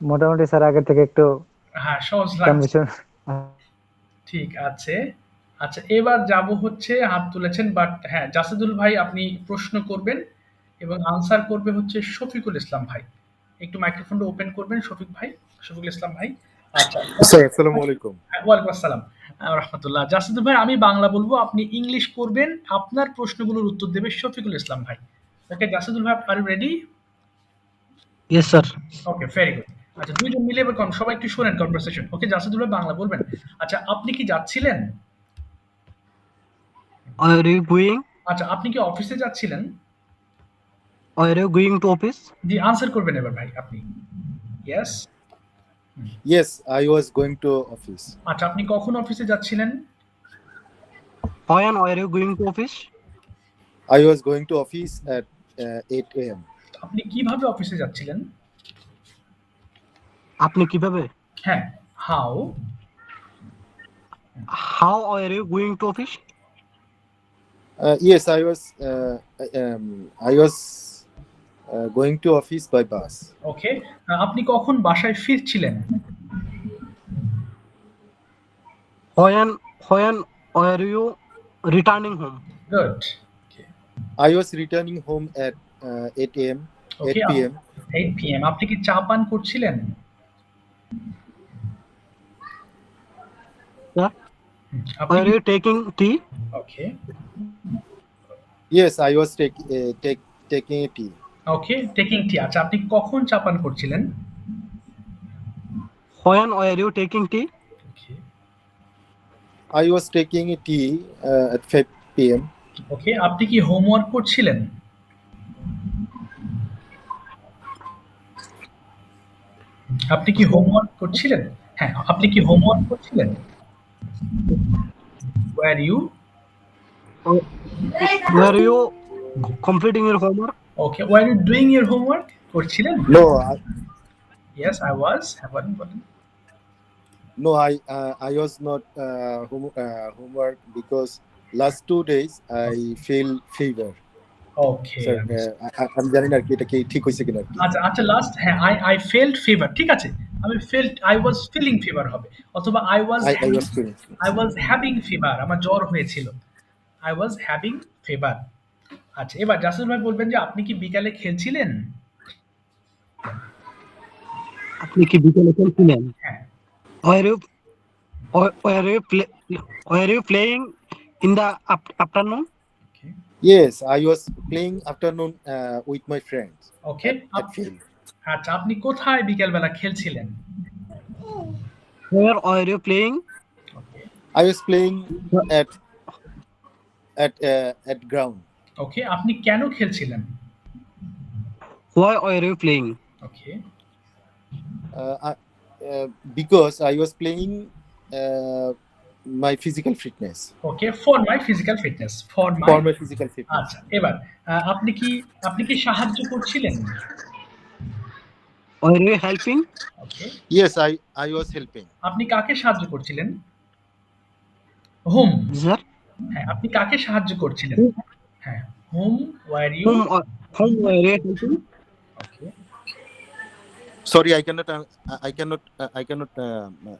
[SPEAKER 2] মোটামুটি স্যার আগে থেকে একটু
[SPEAKER 1] হ্যাঁ, সহজ লাগছে।
[SPEAKER 2] কনফিউশন।
[SPEAKER 1] ঠিক আছে। আচ্ছা এবার যাব হচ্ছে হাত তুলেছেন বাট হ্যাঁ, জাসিদুল ভাই আপনি প্রশ্ন করবেন এবং আনসার করবে হচ্ছে শফিকুল ইসলাম ভাই। একটু মাইক্রোফোনটা ওপেন করবেন শফিক ভাই, শফিকুল ইসলাম ভাই। আচ্ছা,
[SPEAKER 4] স্যার আসসালামু আলাইকুম।
[SPEAKER 1] হ্যাঁ, ওয়ালাইকুম আসসালাম রহমতুল্লাহ। জাসিদুল ভাই আমি বাংলা বলবো, আপনি ইংলিশ করবেন, আপনার প্রশ্নগুলোর উত্তর দেবে শফিকুল ইসলাম ভাই। ওকে জাসিদুল ভাই are you ready?
[SPEAKER 5] Yes, sir.
[SPEAKER 1] Okay very good. আচ্ছা দুইজন মিলে এবার সবাই একটু শোনেন কনভারসেশন। ওকে জাসিদুল ভাই বাংলা বলবেন। আচ্ছা আপনি কি যাচ্ছিলেন?
[SPEAKER 5] Are you going?
[SPEAKER 1] আচ্ছা আপনি কি অফিসে যাচ্ছিলেন?
[SPEAKER 5] Are you going to office?
[SPEAKER 1] G answer করবেন এবার ভাই আপনি। Yes.
[SPEAKER 4] Yes, I was going to office.
[SPEAKER 1] আচ্ছা আপনি কখন অফিসে যাচ্ছিলেন?
[SPEAKER 5] When are you going to office?
[SPEAKER 4] I was going to office at 8 AM.
[SPEAKER 1] আপনি কিভাবে অফিসে যাচ্ছিলেন?
[SPEAKER 5] আপনি কিভাবে?
[SPEAKER 1] হ্যাঁ, how?
[SPEAKER 5] How are you going to office?
[SPEAKER 4] Yes, I was going to office by bus.
[SPEAKER 1] ওকে। আপনি কখন বাসায় ফিরছিলেন?
[SPEAKER 5] When are you returning home?
[SPEAKER 1] Good.
[SPEAKER 4] I was returning home at 8 AM,
[SPEAKER 1] okay
[SPEAKER 4] 8 PM.
[SPEAKER 1] 8 PM আপনি কি চা পান করছিলেন?
[SPEAKER 5] Sir,
[SPEAKER 1] আপনি
[SPEAKER 5] are
[SPEAKER 1] কি
[SPEAKER 5] you taking tea?
[SPEAKER 1] Okay,
[SPEAKER 4] Yes, I was taking a tea.
[SPEAKER 1] Okay taking tea. আচ্ছা আপনি কখন চা পান করছিলেন?
[SPEAKER 5] When are you taking tea?
[SPEAKER 1] Okay,
[SPEAKER 4] I was taking a tea at 5 PM.
[SPEAKER 1] ওকে আপনি কি হোমওয়ার্ক করছিলেন? আপনি কি হোমওয়ার্ক করছিলেন? হ্যাঁ, আপনি কি হোমওয়ার্ক করছিলেন? Were you
[SPEAKER 5] Were you completing your homework?
[SPEAKER 1] Okay, were you doing your homework? করছিলেন?
[SPEAKER 4] No,
[SPEAKER 1] yes I was. হ্যাঁ বলেন, বলেন।
[SPEAKER 4] I was not homework because last 2 days I feel fever.
[SPEAKER 1] Okay.
[SPEAKER 4] Sir আমি জানি না আর কি এটা কি ঠিক হয়েছে কিনা আর কি।
[SPEAKER 1] আচ্ছা, আচ্ছা লাস্ট হ্যাঁ, আই ফেল্ট ফিভার। ঠিক আছে। আমি felt I was feeling fever হবে, অথবা I was
[SPEAKER 4] I was feeling.
[SPEAKER 1] Having fever, আমার জ্বর হয়েছিল। I was having fever. আচ্ছা, এবার জাসির ভাই বলবেন যে আপনি কি বিকালে খেলছিলেন?
[SPEAKER 5] আপনি কি বিকেলে খেলছিলেন?
[SPEAKER 1] হ্যাঁ।
[SPEAKER 5] Were you were you were you playing in the afternoon?
[SPEAKER 1] Okay,
[SPEAKER 4] Yes, I was playing afternoon with my friends
[SPEAKER 1] okay.
[SPEAKER 4] at field.
[SPEAKER 1] আচ্ছা, আপনি কোথায় বিকেলবেলা খেলছিলেন?
[SPEAKER 5] Where were you playing?
[SPEAKER 1] Okay,
[SPEAKER 4] I was playing at at ground.
[SPEAKER 1] ওকে। আপনি কেন খেলছিলেন?
[SPEAKER 5] Why were you playing?
[SPEAKER 1] Okay,
[SPEAKER 4] Because I was playing my physical fitness.
[SPEAKER 1] Okay, for my physical fitness, for my.
[SPEAKER 4] For my physical fitness.
[SPEAKER 1] আচ্ছা, এবার আপনি কি সাহায্য করছিলেন?
[SPEAKER 5] Were you helping?
[SPEAKER 1] Okay,
[SPEAKER 4] Yes, I was helping.
[SPEAKER 1] আপনি কাকে সাহায্য করছিলেন? হুম।
[SPEAKER 5] Sir?
[SPEAKER 1] হ্যাঁ, আপনি কাকে সাহায্য করছিলেন? হ্যাঁ, whom were you?
[SPEAKER 5] Whom were you helping?
[SPEAKER 1] Okay,
[SPEAKER 4] Sorry, I cannot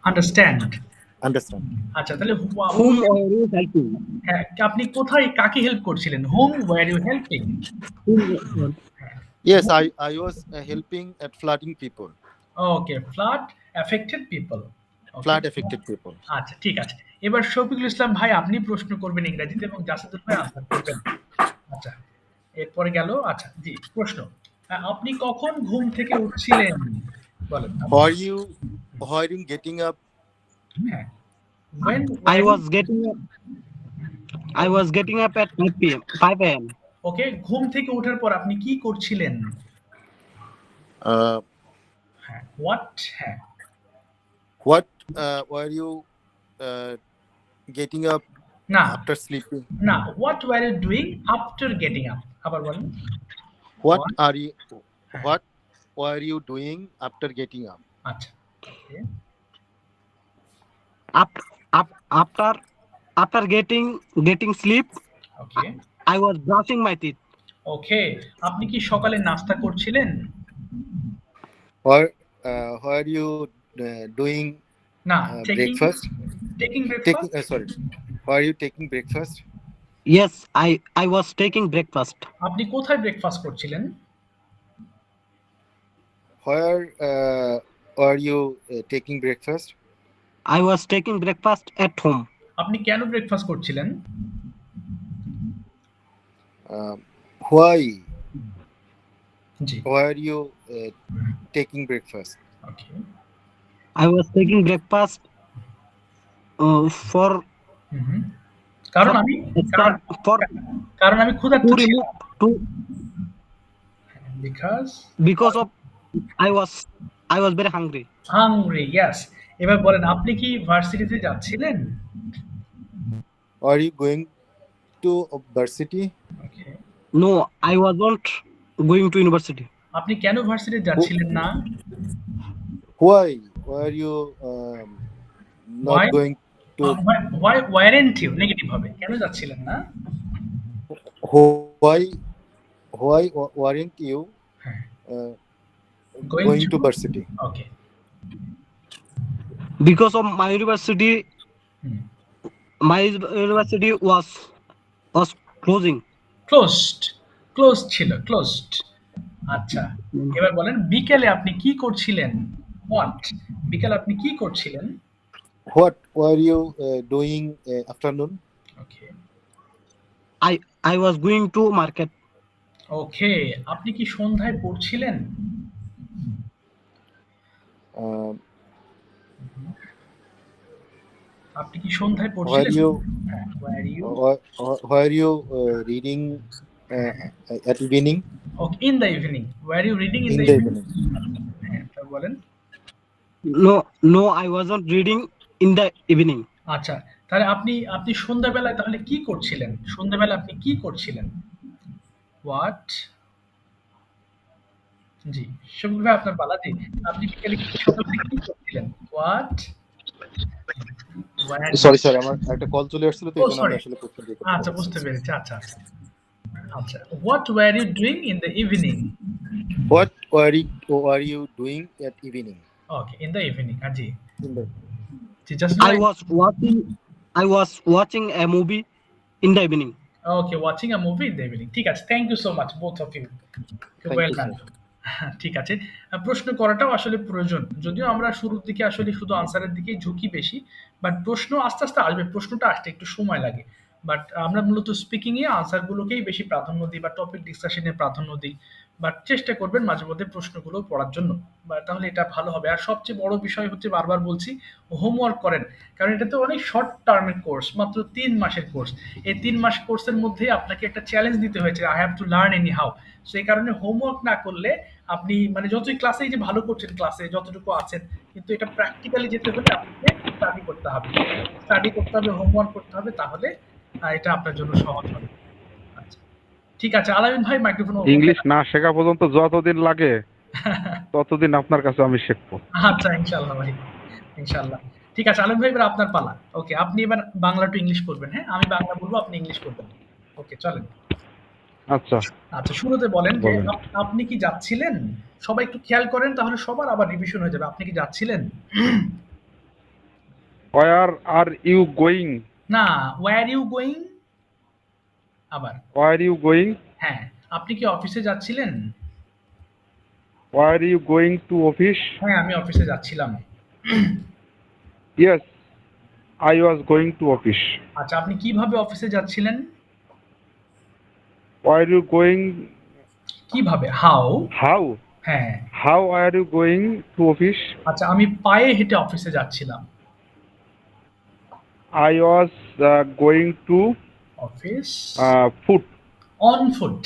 [SPEAKER 1] understand.
[SPEAKER 4] understand.
[SPEAKER 1] আচ্ছা, তাহলে
[SPEAKER 5] Whom were you helping?
[SPEAKER 1] হ্যাঁ, আপনি কোথায় কাকে হেল্প করছিলেন? Whom were you helping?
[SPEAKER 5] Whom-
[SPEAKER 4] Yes, I was helping at flooding people,
[SPEAKER 1] okay, flood affected people.
[SPEAKER 4] flood affected people.
[SPEAKER 1] আচ্ছা, ঠিক আছে। এবার শফিকুল ইসলাম ভাই আপনি প্রশ্ন করবেন ইংরেজিতে এবং জাসিদুল ভাই আনসার করবেন। আচ্ছা, এরপরে গেল। আচ্ছা, জি, প্রশ্ন। আপনি কখন ঘুম থেকে উঠছিলেন? বলেন।
[SPEAKER 4] Were you getting up?
[SPEAKER 1] হ্যাঁ, when
[SPEAKER 5] I was getting up at 5 p.m. 5 a.m.
[SPEAKER 1] ওকে, ঘুম থেকে ওঠার পর আপনি কি করছিলেন?
[SPEAKER 4] Uh,
[SPEAKER 1] হ্যাঁ, হোয়াট? হ্যাঁ,
[SPEAKER 4] what were you getting up
[SPEAKER 1] না,
[SPEAKER 4] after sleeping?
[SPEAKER 1] না, what were you doing after getting up? আবার বলেন।
[SPEAKER 4] What
[SPEAKER 1] What?
[SPEAKER 4] are you? What were you doing after getting up?
[SPEAKER 1] আচ্ছা, ওকে,
[SPEAKER 5] After getting sleep,
[SPEAKER 1] okay,
[SPEAKER 5] I was brushing my teeth.
[SPEAKER 1] ওকে। আপনি কি সকালে নাস্তা করছিলেন?
[SPEAKER 4] Were you doing
[SPEAKER 1] না, taking
[SPEAKER 4] breakfast?
[SPEAKER 1] Breakfast.
[SPEAKER 4] Sorry. Were you taking breakfast?
[SPEAKER 5] Yes, I was taking breakfast.
[SPEAKER 1] আপনি কোথায় breakfast করছিলেন?
[SPEAKER 4] Where were you taking breakfast?
[SPEAKER 5] I was taking breakfast at home.
[SPEAKER 1] আপনি কেন ব্রেকফাস্ট করছিলেন?
[SPEAKER 4] Why
[SPEAKER 1] G,
[SPEAKER 4] were you taking breakfast?
[SPEAKER 1] Okay,
[SPEAKER 5] I was taking breakfast for
[SPEAKER 1] হুম। কারণ আমি
[SPEAKER 5] for
[SPEAKER 1] কারণ আমি ক্ষুধার্ত
[SPEAKER 5] to
[SPEAKER 1] ছিলাম।
[SPEAKER 5] remove to because of I was very hungry.
[SPEAKER 1] Hungry, yes. এবার বলেন, আপনি কি ভার্সিটিতে যাচ্ছিলেন?
[SPEAKER 4] Are you going to varsity?
[SPEAKER 1] Okay,
[SPEAKER 5] No, I wasn't going to university.
[SPEAKER 1] আপনি কেন ভার্সিটি যাচ্ছিলেন না?
[SPEAKER 4] Why were you not
[SPEAKER 1] Why?
[SPEAKER 4] going to?
[SPEAKER 1] Why weren't you? Negative হবে। কেন যাচ্ছিলেন না?
[SPEAKER 4] Why weren't you going to varsity?
[SPEAKER 1] Okay,
[SPEAKER 5] Because of my university was closing.
[SPEAKER 1] Close ছিল, closed. আচ্ছা, এবার বলেন, বিকেলে আপনি কি করছিলেন? হোয়াট? বিকেলে আপনি কি করছিলেন?
[SPEAKER 4] What were you doing afternoon?
[SPEAKER 1] Okay,
[SPEAKER 5] I was going to market.
[SPEAKER 1] ওকে। আপনি কি সন্ধ্যায় পড়ছিলেন?
[SPEAKER 4] Uh,
[SPEAKER 1] আপনি কি সন্ধ্যায়
[SPEAKER 4] were
[SPEAKER 1] পড়ছিলেন?
[SPEAKER 4] you
[SPEAKER 1] হ্যাঁ,
[SPEAKER 4] were you reading at evening?
[SPEAKER 1] Okay, in the evening. Wire you reading in
[SPEAKER 4] In
[SPEAKER 1] the
[SPEAKER 4] the
[SPEAKER 1] evening?
[SPEAKER 4] evening.
[SPEAKER 1] হ্যাঁ, তা বলেন।
[SPEAKER 5] No, I wasn't reading in the evening.
[SPEAKER 1] আচ্ছা, তাহলে আপনি সন্ধ্যাবেলায় তাহলে কি করছিলেন? সন্ধ্যাবেলা আপনি কি করছিলেন? হোয়াট? জি, শফিক ভাই আপনার পালা। জি, আপনি বিকেলে সন্ধ্যাবেলা কি করছিলেন? হোয়াট?
[SPEAKER 4] Sorry, আমার একটা কল চলে আসছিল তো
[SPEAKER 1] ও
[SPEAKER 4] এইজন্য আমি
[SPEAKER 1] সরি।
[SPEAKER 4] আসলে প্রশ্ন করতে
[SPEAKER 1] আচ্ছা,
[SPEAKER 4] পারছি
[SPEAKER 1] বুঝতে
[SPEAKER 4] না।
[SPEAKER 1] পেরেছি। আচ্ছা, আচ্ছা। আচ্ছা, what were you doing in the evening?
[SPEAKER 4] What were you doing at evening?
[SPEAKER 1] Okay, in the evening. জি,
[SPEAKER 4] in the
[SPEAKER 1] জি, just
[SPEAKER 5] I was watching a movie in the evening.
[SPEAKER 1] Okay, watching a movie in the evening. ঠিক আছে, thank you so much both of you.
[SPEAKER 4] thank
[SPEAKER 1] well
[SPEAKER 4] you,
[SPEAKER 1] done.
[SPEAKER 4] sir.
[SPEAKER 1] ঠিক আছে। প্রশ্ন করাটাও আসলে প্রয়োজন। যদিও আমরা শুরুর দিকে আসলে শুধু আনসারের দিকেই ঝুঁকি বেশি। বাট প্রশ্ন আস্তে, আস্তে আসবে। প্রশ্নটা আসতে একটু সময় লাগে। বাট আমরা মূলত স্পিকিং এ আনসার গুলোকেই বেশি প্রাধান্য দিই বা টপিক ডিসকাশন এ প্রাধান্য দিই। বাট চেষ্টা করবেন মাঝে মধ্যে প্রশ্নগুলো পড়ার জন্য। বা তাহলে এটা ভালো হবে। আর সবচেয়ে বড় বিষয় হচ্ছে বারবার বলছি হোমওয়ার্ক করেন। কারণ এটা তো অনেক শর্ট টার্মের কোর্স, মাত্র ৩ মাসের কোর্স। এই ৩ মাস কোর্সের মধ্যে আপনাকে একটা চ্যালেঞ্জ দিতে হয়েছে, I have to learn any how. So এই কারণে হোমওয়ার্ক না করলে আপনি মানে যতই ক্লাসে যে ভালো করছেন, ক্লাসে যতটুকু আছেন, কিন্তু এটা প্র্যাকটিক্যালি যেতে হলে আপনাকে স্টাডি করতে হবে। স্টাডি করতে হবে, হোমওয়ার্ক করতে হবে, তাহলে এটা আপনার জন্য সহজ হবে। আচ্ছা, ঠিক আছে আলামিন ভাই, মাইক্রোফোন ওপেন।
[SPEAKER 6] ইংলিশ না শেখা পর্যন্ত যতদিন লাগে ততদিন আপনার কাছে আমি শিখবো।
[SPEAKER 1] আচ্ছা, ইনশাল্লাহ ভাই, ইনশাল্লাহ। ঠিক আছে আলামিন ভাই, এবার আপনার পালা। ওকে, আপনি এবার বাংলা টু ইংলিশ করবেন। হ্যাঁ, আমি বাংলা বলবো, আপনি ইংলিশ করবেন। ওকে, চলেন।
[SPEAKER 6] আচ্ছা,
[SPEAKER 1] আচ্ছা, শুরুতে বলেন যে
[SPEAKER 6] বলেন।
[SPEAKER 1] আপনি কি যাচ্ছিলেন? সবাই একটু খেয়াল করেন, তাহলে সবার আবার রিভিশন হয়ে যাবে। আপনি কি যাচ্ছিলেন?
[SPEAKER 6] Were are you going?
[SPEAKER 1] না, ওয়্যার ইউ গোয়িং? আবার।
[SPEAKER 6] Were you going?
[SPEAKER 1] হ্যাঁ, আপনি কি অফিসে যাচ্ছিলেন?
[SPEAKER 6] Were you going to office?
[SPEAKER 1] হ্যাঁ, আমি অফিসে যাচ্ছিলাম।
[SPEAKER 6] Yes, I was going to office.
[SPEAKER 1] আচ্ছা, আপনি কিভাবে অফিসে যাচ্ছিলেন?
[SPEAKER 6] Were you going?
[SPEAKER 1] কিভাবে? হাউ?
[SPEAKER 6] হাউ?
[SPEAKER 1] হ্যাঁ।
[SPEAKER 6] How are you going to office?
[SPEAKER 1] আচ্ছা, আমি পায়ে হেঁটে অফিসে যাচ্ছিলাম।
[SPEAKER 6] I was going to
[SPEAKER 1] office
[SPEAKER 6] foot.
[SPEAKER 1] On foot.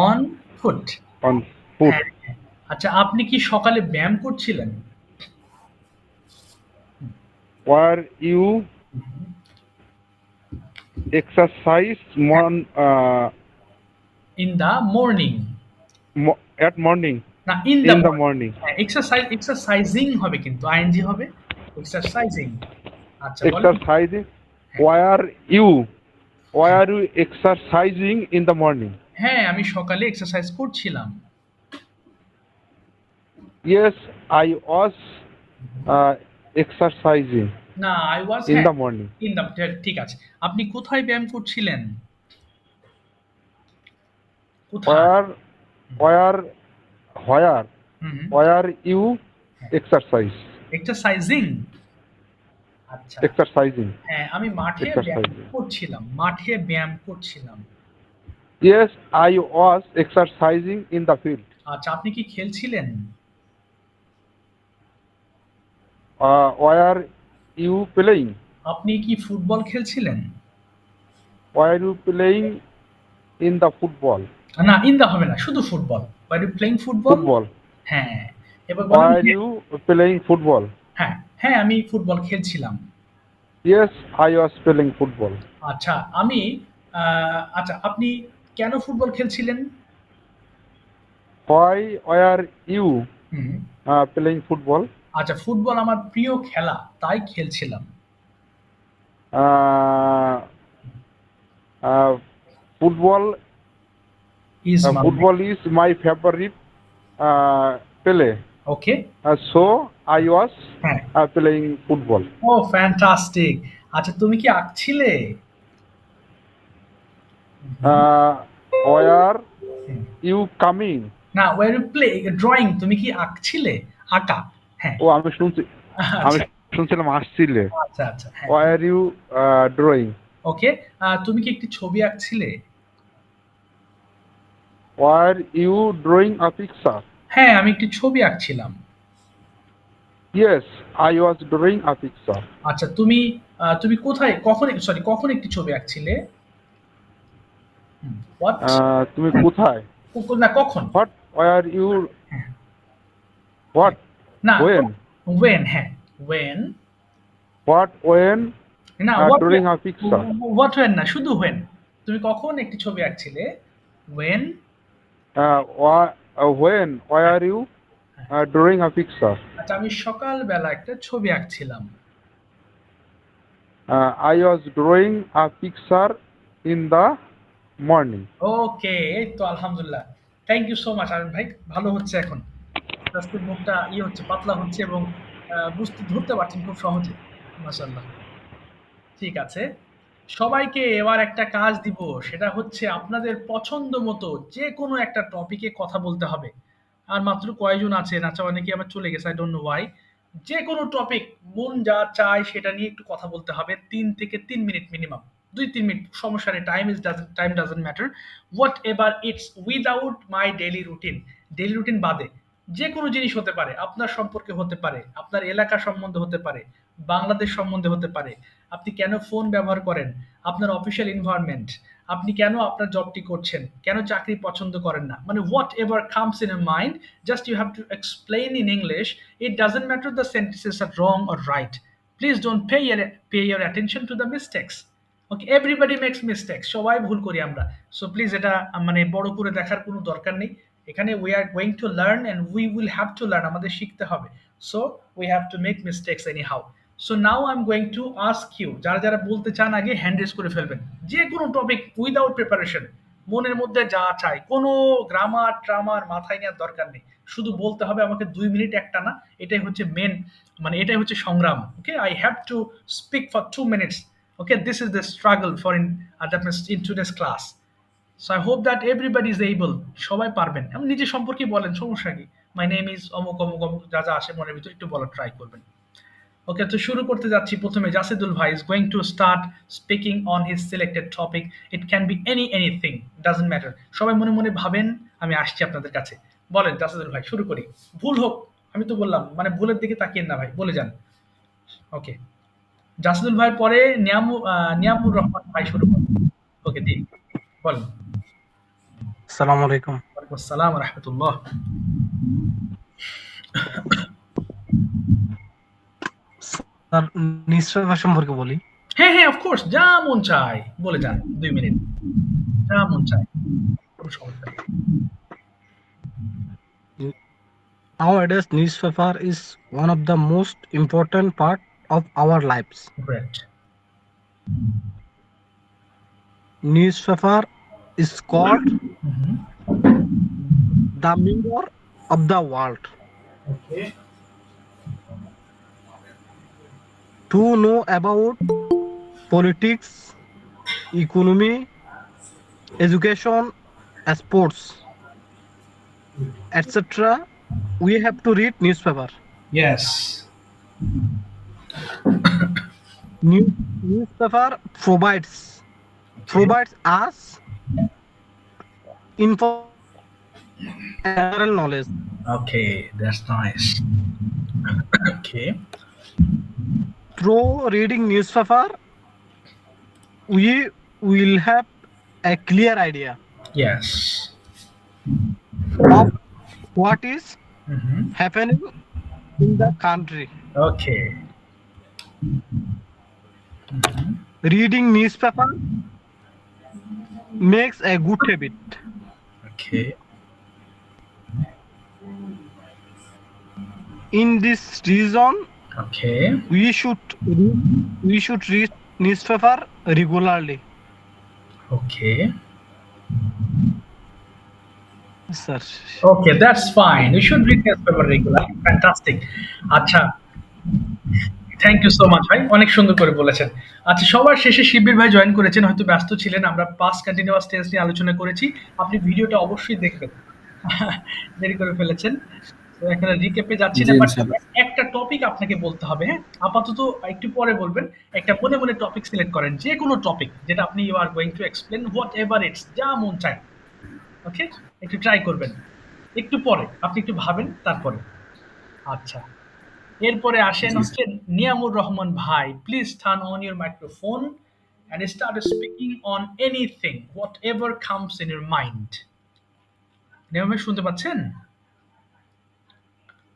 [SPEAKER 1] On foot.
[SPEAKER 6] On foot.
[SPEAKER 1] হ্যাঁ। আচ্ছা, আপনি কি সকালে ব্যায়াম করছিলেন?
[SPEAKER 6] Were you exercise
[SPEAKER 1] in the morning.
[SPEAKER 6] At morning?
[SPEAKER 1] না, in
[SPEAKER 6] in
[SPEAKER 1] the
[SPEAKER 6] the morning.
[SPEAKER 1] হ্যাঁ, এক্সারসাইজিং হবে, কিন্তু আইএনজি হবে, এক্সারসাইজিং। আচ্ছা, বলেন।
[SPEAKER 6] Exercising? Were you exercising in the morning?
[SPEAKER 1] হ্যাঁ, আমি সকালে এক্সারসাইজ করছিলাম।
[SPEAKER 6] Yes, I was exercising
[SPEAKER 1] না, আই ওয়াজ,
[SPEAKER 6] in
[SPEAKER 1] হ্যাঁ,
[SPEAKER 6] the morning.
[SPEAKER 1] ইন দ্য, ঠিক আছে। আপনি কোথায় ব্যায়াম করছিলেন? কোথায়?
[SPEAKER 6] Where
[SPEAKER 1] হুম,
[SPEAKER 6] you exercise?
[SPEAKER 1] এক্সারসাইজিং। আচ্ছা,
[SPEAKER 6] Exercising.
[SPEAKER 1] হ্যাঁ, আমি মাঠে ব্যায়াম
[SPEAKER 6] Exercising.
[SPEAKER 1] করছিলাম। মাঠে ব্যায়াম করছিলাম।
[SPEAKER 6] Yes, I was exercising in the field.
[SPEAKER 1] আচ্ছা, আপনি কি খেলছিলেন?
[SPEAKER 6] Were you playing?
[SPEAKER 1] আপনি কি ফুটবল খেলছিলেন?
[SPEAKER 6] Were you playing in the football?
[SPEAKER 1] না, ইন দা হবে না, শুধু football. Are you playing football?
[SPEAKER 6] Football.
[SPEAKER 1] হ্যাঁ, এবার বলেন
[SPEAKER 6] Were
[SPEAKER 1] যে,
[SPEAKER 6] you playing football?
[SPEAKER 1] হ্যাঁ, হ্যাঁ, আমি ফুটবল খেলছিলাম।
[SPEAKER 6] Yes, I was playing football.
[SPEAKER 1] আচ্ছা, আচ্ছা, আপনি কেন ফুটবল খেলছিলেন?
[SPEAKER 6] Why were you
[SPEAKER 1] হুম,
[SPEAKER 6] playing football?
[SPEAKER 1] আচ্ছা, ফুটবল আমার প্রিয় খেলা, তাই খেলছিলাম।
[SPEAKER 6] Uh, football
[SPEAKER 1] is
[SPEAKER 6] football is my favorite play.
[SPEAKER 1] Okay,
[SPEAKER 6] So I was
[SPEAKER 1] হ্যাঁ।
[SPEAKER 6] playing football.
[SPEAKER 1] Oh fantastic. আচ্ছা, তুমি কি আঁকছিলে?
[SPEAKER 6] Where
[SPEAKER 1] হুম,
[SPEAKER 6] you coming?
[SPEAKER 1] না, ওয়্যার ইউ প্লে ড্রয়িং, তুমি কি আঁকছিলে? আঁকা, হ্যাঁ।
[SPEAKER 6] ও আমি
[SPEAKER 1] আচ্ছা,
[SPEAKER 6] শুনছিলাম আসছিলে।
[SPEAKER 1] আচ্ছা, আচ্ছা, হ্যাঁ।
[SPEAKER 6] Where you drawing?
[SPEAKER 1] ওকে, তুমি কি একটি ছবি আঁকছিলে?
[SPEAKER 6] Where you drawing a picture?
[SPEAKER 1] হ্যাঁ, আমি একটি ছবি আঁকছিলাম।
[SPEAKER 6] Yes, I was drawing a picture.
[SPEAKER 1] আচ্ছা, তুমি কোথায়, কখন একটি ছবি আঁকছিলে? হোয়াট?
[SPEAKER 6] তুমি কোথায়?
[SPEAKER 1] না, কখন?
[SPEAKER 6] What were you?
[SPEAKER 1] হ্যাঁ।
[SPEAKER 6] What?
[SPEAKER 1] না,
[SPEAKER 6] When?
[SPEAKER 1] when, হ্যাঁ, when।
[SPEAKER 6] What when
[SPEAKER 1] না,
[SPEAKER 6] drawing a picture?
[SPEAKER 1] what when না, শুধু when। তুমি কখন একটি ছবি আঁকছিলে? when।
[SPEAKER 6] When were you drawing a picture?
[SPEAKER 1] আচ্ছা, আমি সকালবেলা একটা ছবি আঁকছিলাম।
[SPEAKER 6] I was drawing a picture in the morning.
[SPEAKER 1] ওকে, এই তো আলহামদুলিল্লাহ। থ্যাংক ইউ সো মাচ আরুন ভাই, ভালো হচ্ছে এখন। আস্তে, আস্তে মুখটা হচ্ছে, পাতলা হচ্ছে এবং ধরতে পারছেন খুব সহজে। মাশাআল্লাহ। ঠিক আছে। সবাইকে এবার একটা কাজ দিব। সেটা হচ্ছে আপনাদের পছন্দ মতো যেকোনো একটা টপিকে কথা বলতে হবে। আর মাত্র কয়জন আছেন? আচ্ছা, অনেকেই আবার চলে গেছে। I don't know why. যেকোনো টপিক মন যা চায় সেটা নিয়ে একটু কথা বলতে হবে। ৩ থেকে ৩ মিনিট মিনিমাম। ২-৩ মিনিট সমস্যা নেই। Time doesn't matter. Whatever it's without my daily routine. Daily routine বাদে। যেকোনো জিনিস হতে পারে। আপনার সম্পর্কে হতে পারে, আপনার এলাকা সম্বন্ধে হতে পারে, বাংলাদেশ সম্বন্ধে হতে পারে। আপনি কেন ফোন ব্যবহার করেন, আপনার অফিসিয়াল এনভায়রনমেন্ট, আপনি কেন আপনার জবটি করছেন, কেন চাকরি পছন্দ করেন না, মানে whatever comes in a mind, just you have to explain in English. It doesn't matter the sentences are wrong or right. Please don't pay your attention to the mistakes. Okay, everybody makes mistakes, সবাই ভুল করি আমরা। So please এটা মানে বড় করে দেখার কোনো দরকার নেই। এখানে we are going to learn and we will have to learn, আমাদের শিখতে হবে। So we have to make mistakes anyhow. So now I am going to ask you, যারা যারা বলতে চান আগে হ্যান্ড রেজ করে ফেলবেন। যে কোনো টপিক উইদাউট প্রিপারেশন, মনের মধ্যে যা চায়, কোনো গ্রামার ট্রামার মাথায় নেওয়ার দরকার নেই। শুধু বলতে হবে আমাকে ২ মিনিট একটা না। এটাই হচ্ছে মেন, মানে এটাই হচ্ছে সংগ্রাম। Okay, I have to speak for 2 minutes. Okay, this is the struggle for in today's class. So I hope that everybody is able. সবাই পারবেন। আমি নিজের সম্পর্কে বলেন, সমস্যা কি? মাই নেম ইজ অমুক অমুক অমুক, যা যা আসে মনের ভিতরে একটু বলার ট্রাই করবেন। ওকে, তো শুরু করতে যাচ্ছি। প্রথমে জাসিদুল ভাই is going to start speaking on his selected topic. It can B anything, doesn't matter. সবাই মনে মনে ভাবেন, আমি আসছি আপনাদের কাছে। বলেন জাসিদুল ভাই, শুরু করি। ভুল হোক, আমি তো বললাম, মানে ভুলের দিকে তাকিয়েন না ভাই, বলে যান। ওকে, জাসিদুল ভাইয়ের পরে নিয়ামুর রহমান ভাই শুরু করেন। ওকে, দিন, বলেন।
[SPEAKER 5] আসসালামু আলাইকুম।
[SPEAKER 1] ওয়ালাইকুম আসসালাম ওয়া রাহমাতুল্লাহ।
[SPEAKER 5] স্যার, নিশ্চয়তা সম্পর্কে বলি।
[SPEAKER 1] হ্যাঁ, হ্যাঁ, অফকোর্স, যা মন চায় বলে যান। ২ মিনিট, যা মন চায়, কোনো সমস্যা নেই।
[SPEAKER 5] Nowadays, newspaper is one of the most important part of our lives.
[SPEAKER 1] Great.
[SPEAKER 5] Newspaper is called the mirror of the world.
[SPEAKER 1] Okay,
[SPEAKER 5] To know about politics, economy, education, sports, etc., we have to read newspaper.
[SPEAKER 1] Yes.
[SPEAKER 5] Newspaper provides us info and general knowledge.
[SPEAKER 1] Okay, that's nice. Okay,
[SPEAKER 5] Through reading newspaper, we will have a clear idea
[SPEAKER 1] yes.
[SPEAKER 5] of what is happening in the country.
[SPEAKER 1] Okay,
[SPEAKER 5] Reading newspaper makes a good habit.
[SPEAKER 1] Okay,
[SPEAKER 5] In this reason,
[SPEAKER 1] okay,
[SPEAKER 5] we should read newspaper regularly.
[SPEAKER 1] Okay,
[SPEAKER 5] Sir,
[SPEAKER 1] okay, that's fine. You should read newspaper regularly. Fantastic. আচ্ছা, thank you so much ভাই, অনেক সুন্দর করে বলেছেন। আচ্ছা, সবার শেষে শিবির ভাই জয়েন করেছেন, হয়তো ব্যস্ত ছিলেন। আমরা পাস্ট কন্টিনিউয়াস টেন্স নিয়ে আলোচনা করেছি। আপনি ভিডিওটা অবশ্যই দেখবেন। দেরি করে ফেলেছেন। তো এখানে রিক্যাপে যাচ্ছি না,
[SPEAKER 4] জি,
[SPEAKER 1] বাট
[SPEAKER 4] ইনশাআল্লাহ।
[SPEAKER 1] একটা টপিক আপনাকে বলতে হবে। হ্যাঁ, আপাতত একটু পরে বলবেন। একটা মনে মনে টপিক সিলেক্ট করেন, যে কোনো টপিক যেটা আপনি you are going to explain, whatever it's, যা মন চায়। ওকে, একটু ট্রাই করবেন। একটু পরে আপনি একটু ভাবেন, তারপরে। আচ্ছা, এরপরে আসেন
[SPEAKER 4] জি,
[SPEAKER 1] হচ্ছে নিয়ামুর রহমান ভাই। Please turn on your microphone and start speaking on anything, whatever comes in your mind. নিয়াম ভাই শুনতে পাচ্ছেন?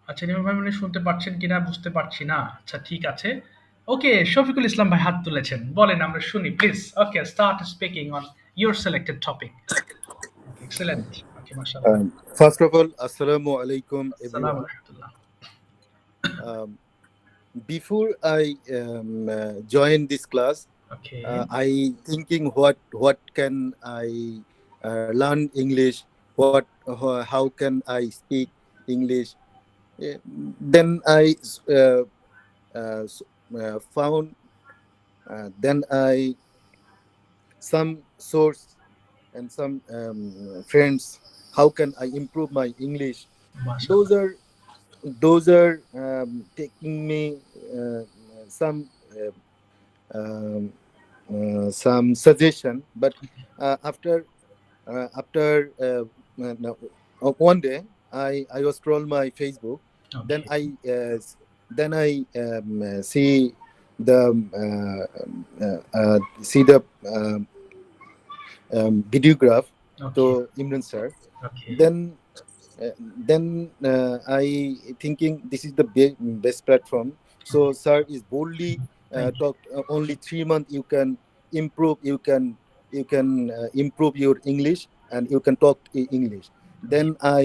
[SPEAKER 1] আচ্ছা, নিয়াম ভাই মানে শুনতে পাচ্ছেন কিনা বুঝতে পারছি না। আচ্ছা, ঠিক আছে। ওকে, শফিকুল ইসলাম ভাই হাত তুলেছেন, বলেন, আমরা শুনি please. Okay, start speaking on your selected topic. Excellent. Okay, মাশাআল্লাহ।
[SPEAKER 4] First of all, Assalamu alaikum,
[SPEAKER 1] আসসালামু
[SPEAKER 4] everyone.
[SPEAKER 1] আলাইকুম।
[SPEAKER 4] Um, before I join this class,
[SPEAKER 1] okay,
[SPEAKER 4] I thinking what can I learn English, how can I speak English. then I uh, found then I some source and some friends. How can I improve my English?
[SPEAKER 1] Mashallah.
[SPEAKER 4] Those are taking me some um, some suggestion. But after no, one day I was scroll my Facebook. Then
[SPEAKER 1] Okay.
[SPEAKER 4] I see the see the videograph
[SPEAKER 1] Okay.
[SPEAKER 4] to Imran sir.
[SPEAKER 1] Okay.
[SPEAKER 4] Then I thinking this is the best platform. So
[SPEAKER 1] Okay.
[SPEAKER 4] sir is boldly
[SPEAKER 1] Thank you.
[SPEAKER 4] talked only 3 months you can improve, you can improve your English and you can talk English.
[SPEAKER 1] Okay.
[SPEAKER 4] Then I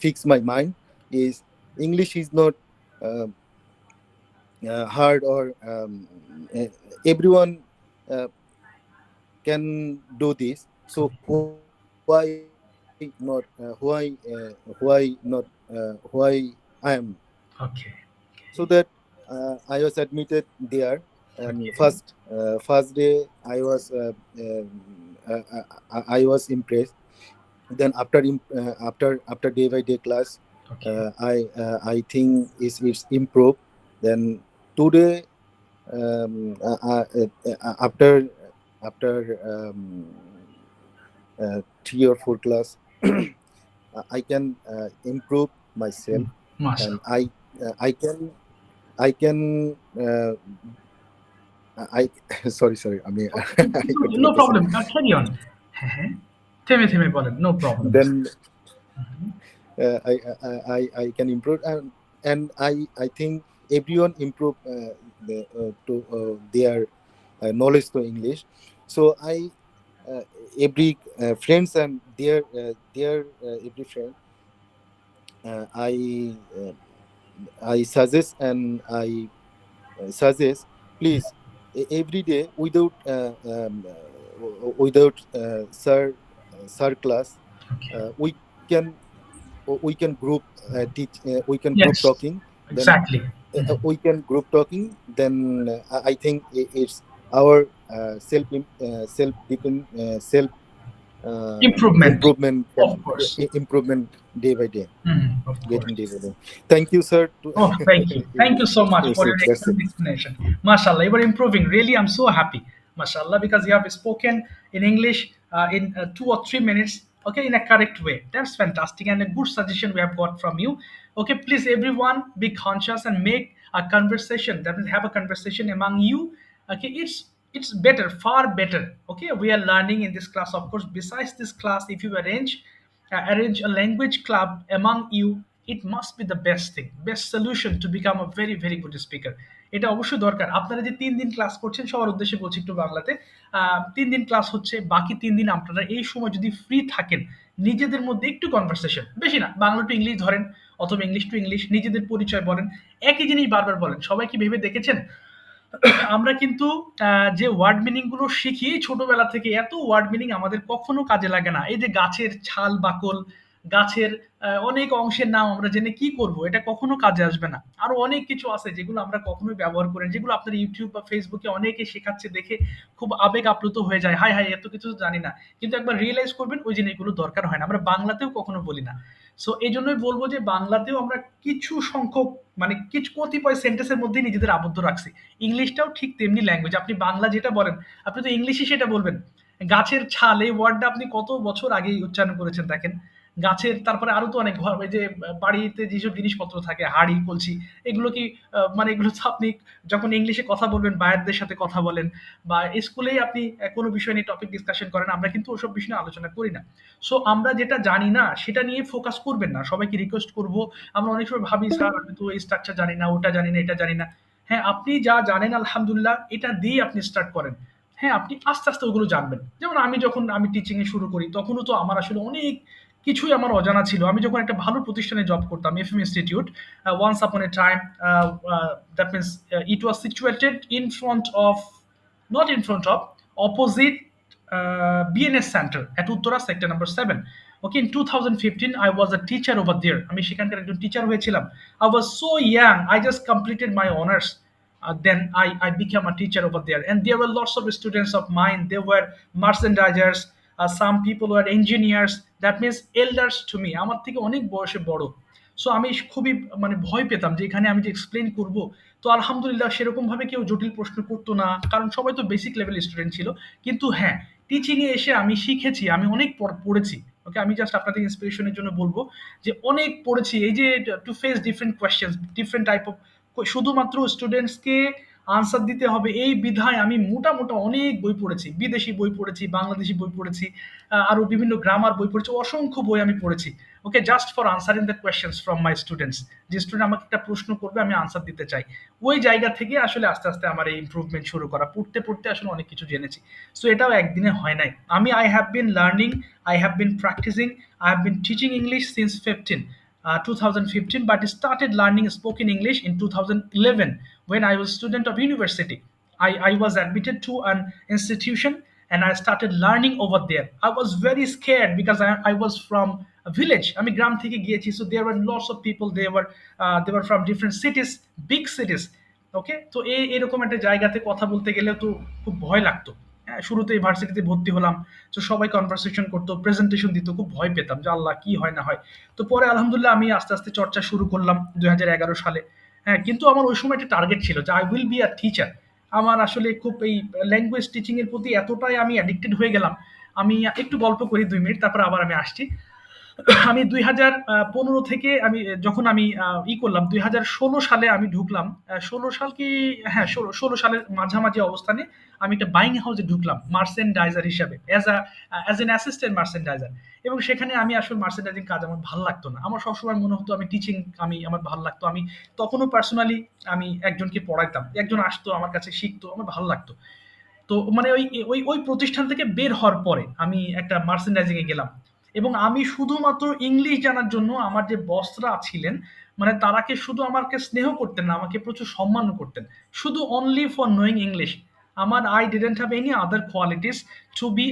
[SPEAKER 4] fix my mind is English is not uh, hard, or uh, everyone uh, can do this. So why I am.
[SPEAKER 1] Okay.
[SPEAKER 4] So that I was admitted there, and
[SPEAKER 1] Okay.
[SPEAKER 4] first day I was impressed. Then after day by day class,
[SPEAKER 1] Okay.
[SPEAKER 4] I think it's improved. Then today, after 3 or 4 class, I can improve myself, and
[SPEAKER 1] Mashallah.
[SPEAKER 4] I can I sorry, I mean I
[SPEAKER 1] No
[SPEAKER 4] continue to say.
[SPEAKER 1] problem. Carry on. হ্যাঁ, হ্যাঁ। থেমে থেমে বলেন। No problem.
[SPEAKER 4] Then I can improve, and I think everyone improve their knowledge to English. So I every friends and their every friend, I suggest, and I suggest, please, every day without sir class,
[SPEAKER 1] Okay.
[SPEAKER 4] can we can group teach we can group
[SPEAKER 1] Yes.
[SPEAKER 4] talking. Then
[SPEAKER 1] Exactly. Mhm.
[SPEAKER 4] we can group talking. Then I think it's our self
[SPEAKER 1] Improvement.
[SPEAKER 4] improvement
[SPEAKER 1] Of
[SPEAKER 4] can
[SPEAKER 1] course.
[SPEAKER 4] improvement day by day,
[SPEAKER 1] Mhm. Of course.
[SPEAKER 4] getting day by day. Thank you, sir.
[SPEAKER 1] Oh, thank you. Thank you so much
[SPEAKER 4] That's
[SPEAKER 1] for your
[SPEAKER 4] it. That's it.
[SPEAKER 1] excellent explanation. Mashallah, you are improving. Really, I'm so happy. Mashallah, because you have spoken in English in 2 or 3 minutes, okay, in a correct way. That's fantastic and a good suggestion we have got from you. Okay, please, everyone, be conscious and make a conversation. That will have a conversation among you. Okay, it's better, far better. Okay, we are learning in this class, of course. Besides this class, if you arrange a language club among you, it must be the best solution to become a very very good speaker. এটা অবশ্যই দরকার। আপনারা যে ৩ দিন class করছেন সবার উদ্দেশ্যে বলছি একটু বাংলাতে। ৩ দিন ক্লাস হচ্ছে, বাকি ৩ দিন আপনারা এই সময় যদি ফ্রি থাকেন, নিজেদের মধ্যে একটু কনভারসেশন, বেশি না, বাংলা টু ইংলিশ ধরেন অথবা ইংলিশ টু ইংলিশ, নিজেদের পরিচয় বলেন, একই জিনিস বারবার বলেন। সবাই কি ভেবে দেখেছেন আমরা কিন্তু যে ওয়ার্ড মিনিং গুলো শিখি ছোটবেলা থেকে, এত ওয়ার্ড মিনিং আমাদের কখনো কাজে লাগে না। এই যে গাছের ছাল বাকল, গাছের অনেক অংশের নাম আমরা জেনে কি করব, এটা কখনো কাজে আসবে না। আরো অনেক কিছু আছে যেগুলো আমরা কখনোই ব্যবহার করি না, যেগুলো আপনার ইউটিউব বা ফেসবুকে অনেকে শেখাচ্ছে দেখে খুব আবেগ আপ্লুত হয়ে যায়, হাই হাই এত কিছু তো জানি না। কিন্তু একবার রিয়েলাইজ করবেন ওই জিনিসগুলো দরকার হয় না, আমরা বাংলাতেও কখনো বলি না। সো এই জন্যই বলবো যে বাংলাতেও আমরা কিছু সংখ্যক, মানে কিছু কতিপয় সেন্টেন্সের মধ্যেই নিজেদের আবদ্ধ রাখছি। ইংলিশটাও ঠিক তেমনি ল্যাঙ্গুয়েজ, আপনি বাংলা যেটা বলেন আপনি তো ইংলিশে সেটা বলবেন। গাছের ছাল এই ওয়ার্ডটা আপনি কত বছর আগেই উচ্চারণ করেছেন দেখেন। গাছের, তারপরে আরো তো অনেক ঘর, এই যে বাড়িতে যেসব জিনিসপত্র থাকে, হাড়ি কলসি, এগুলো কি মানে এগুলো তো আপনি যখন ইংলিশে কথা বলবেন বায়ারদের সাথে কথা বলেন, বা স্কুলেই আপনি কোনো বিষয় নিয়ে টপিক ডিসকাশন করেন, আমরা কিন্তু ওসব বিষয় নিয়ে আলোচনা করি না। সো আমরা যেটা জানি না সেটা নিয়ে ফোকাস করবেন না, সবাইকে রিকোয়েস্ট করব। আমরা অনেক সময় ভাবি স্যার আমি তো এই স্ট্রাকচার জানি না, ওটা জানি না, এটা জানি না। হ্যাঁ, আপনি যা জানেন আলহামদুলিল্লাহ এটা দিয়ে আপনি স্টার্ট করেন। হ্যাঁ, আপনি আস্তে আস্তে ওগুলো জানবেন। যেমন যখন আমি টিচিং এ শুরু করি তখনও তো আমার আসলে অনেক কিছুই আমার অজানা ছিল। আমি যখন একটা ভালো প্রতিষ্ঠানে জব করতাম, FM institute, once upon a time, that means it was situated in front of, not in front of, opposite BNS Center at Uttara sector number 7. Okay, in 2015 I was a teacher over there. আমি সেখানকার একজন teacher হয়েছিলাম. I was so young. I just completed my honors. Then I became a teacher over there, and there were lots of students of mine. They were merchandisers. Some people were engineers. That means elders to me. আমার থেকে অনেক বয়সে বড়. So আমি খুবই মানে ভয় পেতাম যে এখানে আমি যে এক্সপ্লেন করব, তো আলহামদুলিল্লাহ সেরকম ভাবে কেউ জটিল প্রশ্ন করতো না, কারণ সবাই তো বেসিক লেভেল স্টুডেন্ট ছিল। কিন্তু হ্যাঁ, টিচিং এ এসে আমি শিখেছি, আমি অনেক পড়েছি। ওকে, আমি জাস্ট আপনাদের ইন্সপিরেশনের জন্য বলবো যে অনেক পড়েছি, এই যে to face different questions, different type of, শুধুমাত্র স্টুডেন্টসকে আনসার দিতে হবে এই বিধায় আমি মোটা মোটা অনেক বই পড়েছি, বিদেশি বই পড়েছি, বাংলাদেশি বই পড়েছি, আরো বিভিন্ন গ্রামার বই পড়েছি, অসংখ্য বই আমি পড়েছি। Okay, just for answering the questions from my students, যে স্টুডেন্ট আমাকে একটা প্রশ্ন করবে আমি আনসার দিতে চাই। ওই জায়গা থেকে আসলে আস্তে আস্তে আমার এই ইমপ্রুভমেন্ট শুরু করা, পড়তে পড়তে আসলে অনেক কিছু জেনেছি। সো এটাও একদিনে হয় নাই। আমি I have been learning, I have been practising, I have been teaching English since 2015, but started learning spoken English in 2011 when I was student of university. I was admitted to an institution and I started learning over there. I was very scared because I was from a village. আমি গ্রাম থেকে গিয়েছি, so there were lots of people. They were from different cities, big cities. ওকে, তো এরকম একটা জায়গাতে কথা বলতে গেলে তো খুব ভয় লাগতো। হ্যাঁ, শুরুতে ইউনিভার্সিটিতে ভর্তি হলাম, তো সবাই কনভারসেশন করতো, প্রেজেন্টেশন দিত, খুব ভয় পেতাম যে আল্লাহ কি হয় না হয়। তো পরে আলহামদুলিল্লাহ আমি আস্তে আস্তে চর্চা শুরু করলাম 2011 সালে। হ্যাঁ, কিন্তু আমার ওই সময় একটা টার্গেট ছিল যে I will be a teacher. আমার আসলে খুব এই ল্যাঙ্গুয়েজ টিচিং এর প্রতি এতটাই আমি অ্যাডিক্টেড হয়ে গেলাম। আমি একটু গল্প করি 2 মিনিট, তারপর আবার আমি আসছি। আমি 2015 থেকে আমি যখন আমি করলাম 2016 সালে আমি ঢুকলাম। 16 সাল কি, হ্যাঁ 16 সালের মাঝামাঝি অবস্থানে আমি একটা বাইং হাউসে ঢুকলাম মার্চেন্ডাইজার হিসাবে, অ্যাজ এন অ্যাসিস্ট্যান্ট মার্চেন্ডাইজার। এবং সেখানে আমি আসলে মার্চেন্ডাইজিং কাজ আমার ভালো লাগতো না। আমার সবসময় মনে হতো আমি টিচিং, আমার ভালো লাগতো। আমি তখনও পার্সোনালি আমি একজনকে পড়াইতাম, একজন আসতো আমার কাছে শিখতো, আমার ভালো লাগতো। তো মানে ওই ওই ওই প্রতিষ্ঠান থেকে বের হওয়ার পরে আমি একটা মার্চেন্ডাইজিং এ গেলাম, এবং আমি শুধুমাত্র ইংলিশ জানার জন্য আমার যে বসরা ছিলেন, মানে তারাকে শুধু আমাকে স্নেহ করতেন না, আমাকে প্রচুর সম্মান করতেন, শুধু অনলি ফর নোয়িং ইংলিশ। আমার I didn't have any other qualities to be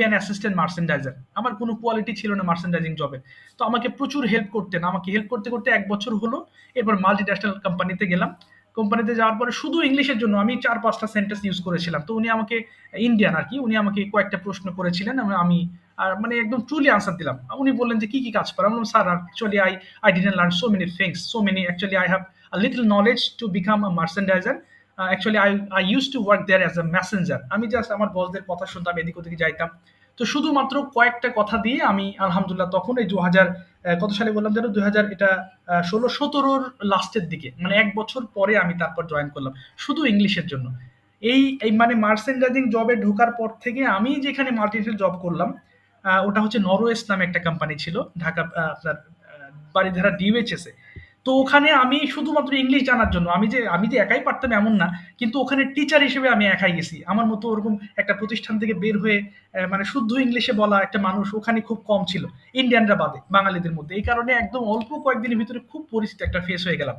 [SPEAKER 1] an assistant merchandiser. আমার কোনো কোয়ালিটি ছিল না মার্চেন্ডাইজিং জবে। তো আমাকে প্রচুর হেল্প করতেন, আমাকে হেল্প করতে করতে 1 বছর হলো। এরপর মাল্টি ন্যাশনাল কোম্পানিতে গেলাম। কোম্পানিতে যাওয়ার পরে শুধু ইংলিশের জন্য আমি 4-5টা সেন্টেন্স ইউজ করেছিলাম। তো উনি আমাকে, ইন্ডিয়ান আর কি, উনি আমাকে কয়েকটা প্রশ্ন করেছিলেন, আমি আর মানে একদম ট্রুলি আনসার দিলাম। উনি বললেন যে কি কি কাজ করেন? আমি বললাম sir actually I didn't learn so many things, so many, actually I have a little knowledge to become a merchandiser. Actually I use to work there as a messenger. আমি জাস্ট আমার বসদের কথা শুনতাম, এদিক ওদিকে যাইতাম। তো শুধুমাত্র কয়েকটা কথা দিয়ে আমি আলহামদুলিল্লাহ তখন এই 2000 কত সালে বললাম যেন, 2000 এটা 16-17 লাস্টের দিকে, মানে 1 বছর পরে আমি তারপর জয়েন করলাম শুধু ইংলিশের জন্য। এই এই মানে মার্চেন্ডাইজিং জবে ঢোকার পর থেকে আমি যেখানে মাল্টিনেশনাল জব করলাম, ওটা হচ্ছে নরওয়েস্ট নামে একটা কোম্পানি ছিল, ঢাকা আপনার বারিধারা ডিউএইচএস এ। তো ওখানে আমি শুধুমাত্র ইংলিশ জানার জন্য, আমি যে একাই পারতাম এমন না, কিন্তু ওখানে টিচার হিসেবে আমি একাই গেছি। আমার মতো ওরকম একটা প্রতিষ্ঠান থেকে বের হয়ে মানে শুদ্ধ ইংলিশে বলা একটা মানুষ ওখানে খুব কম ছিল, ইন্ডিয়ানরা বাদে, বাঙালিদের মধ্যে। এই কারণে একদম অল্প কয়েকদিনের ভিতরে খুব পরিস্থিতি একটা ফেস হয়ে গেলাম।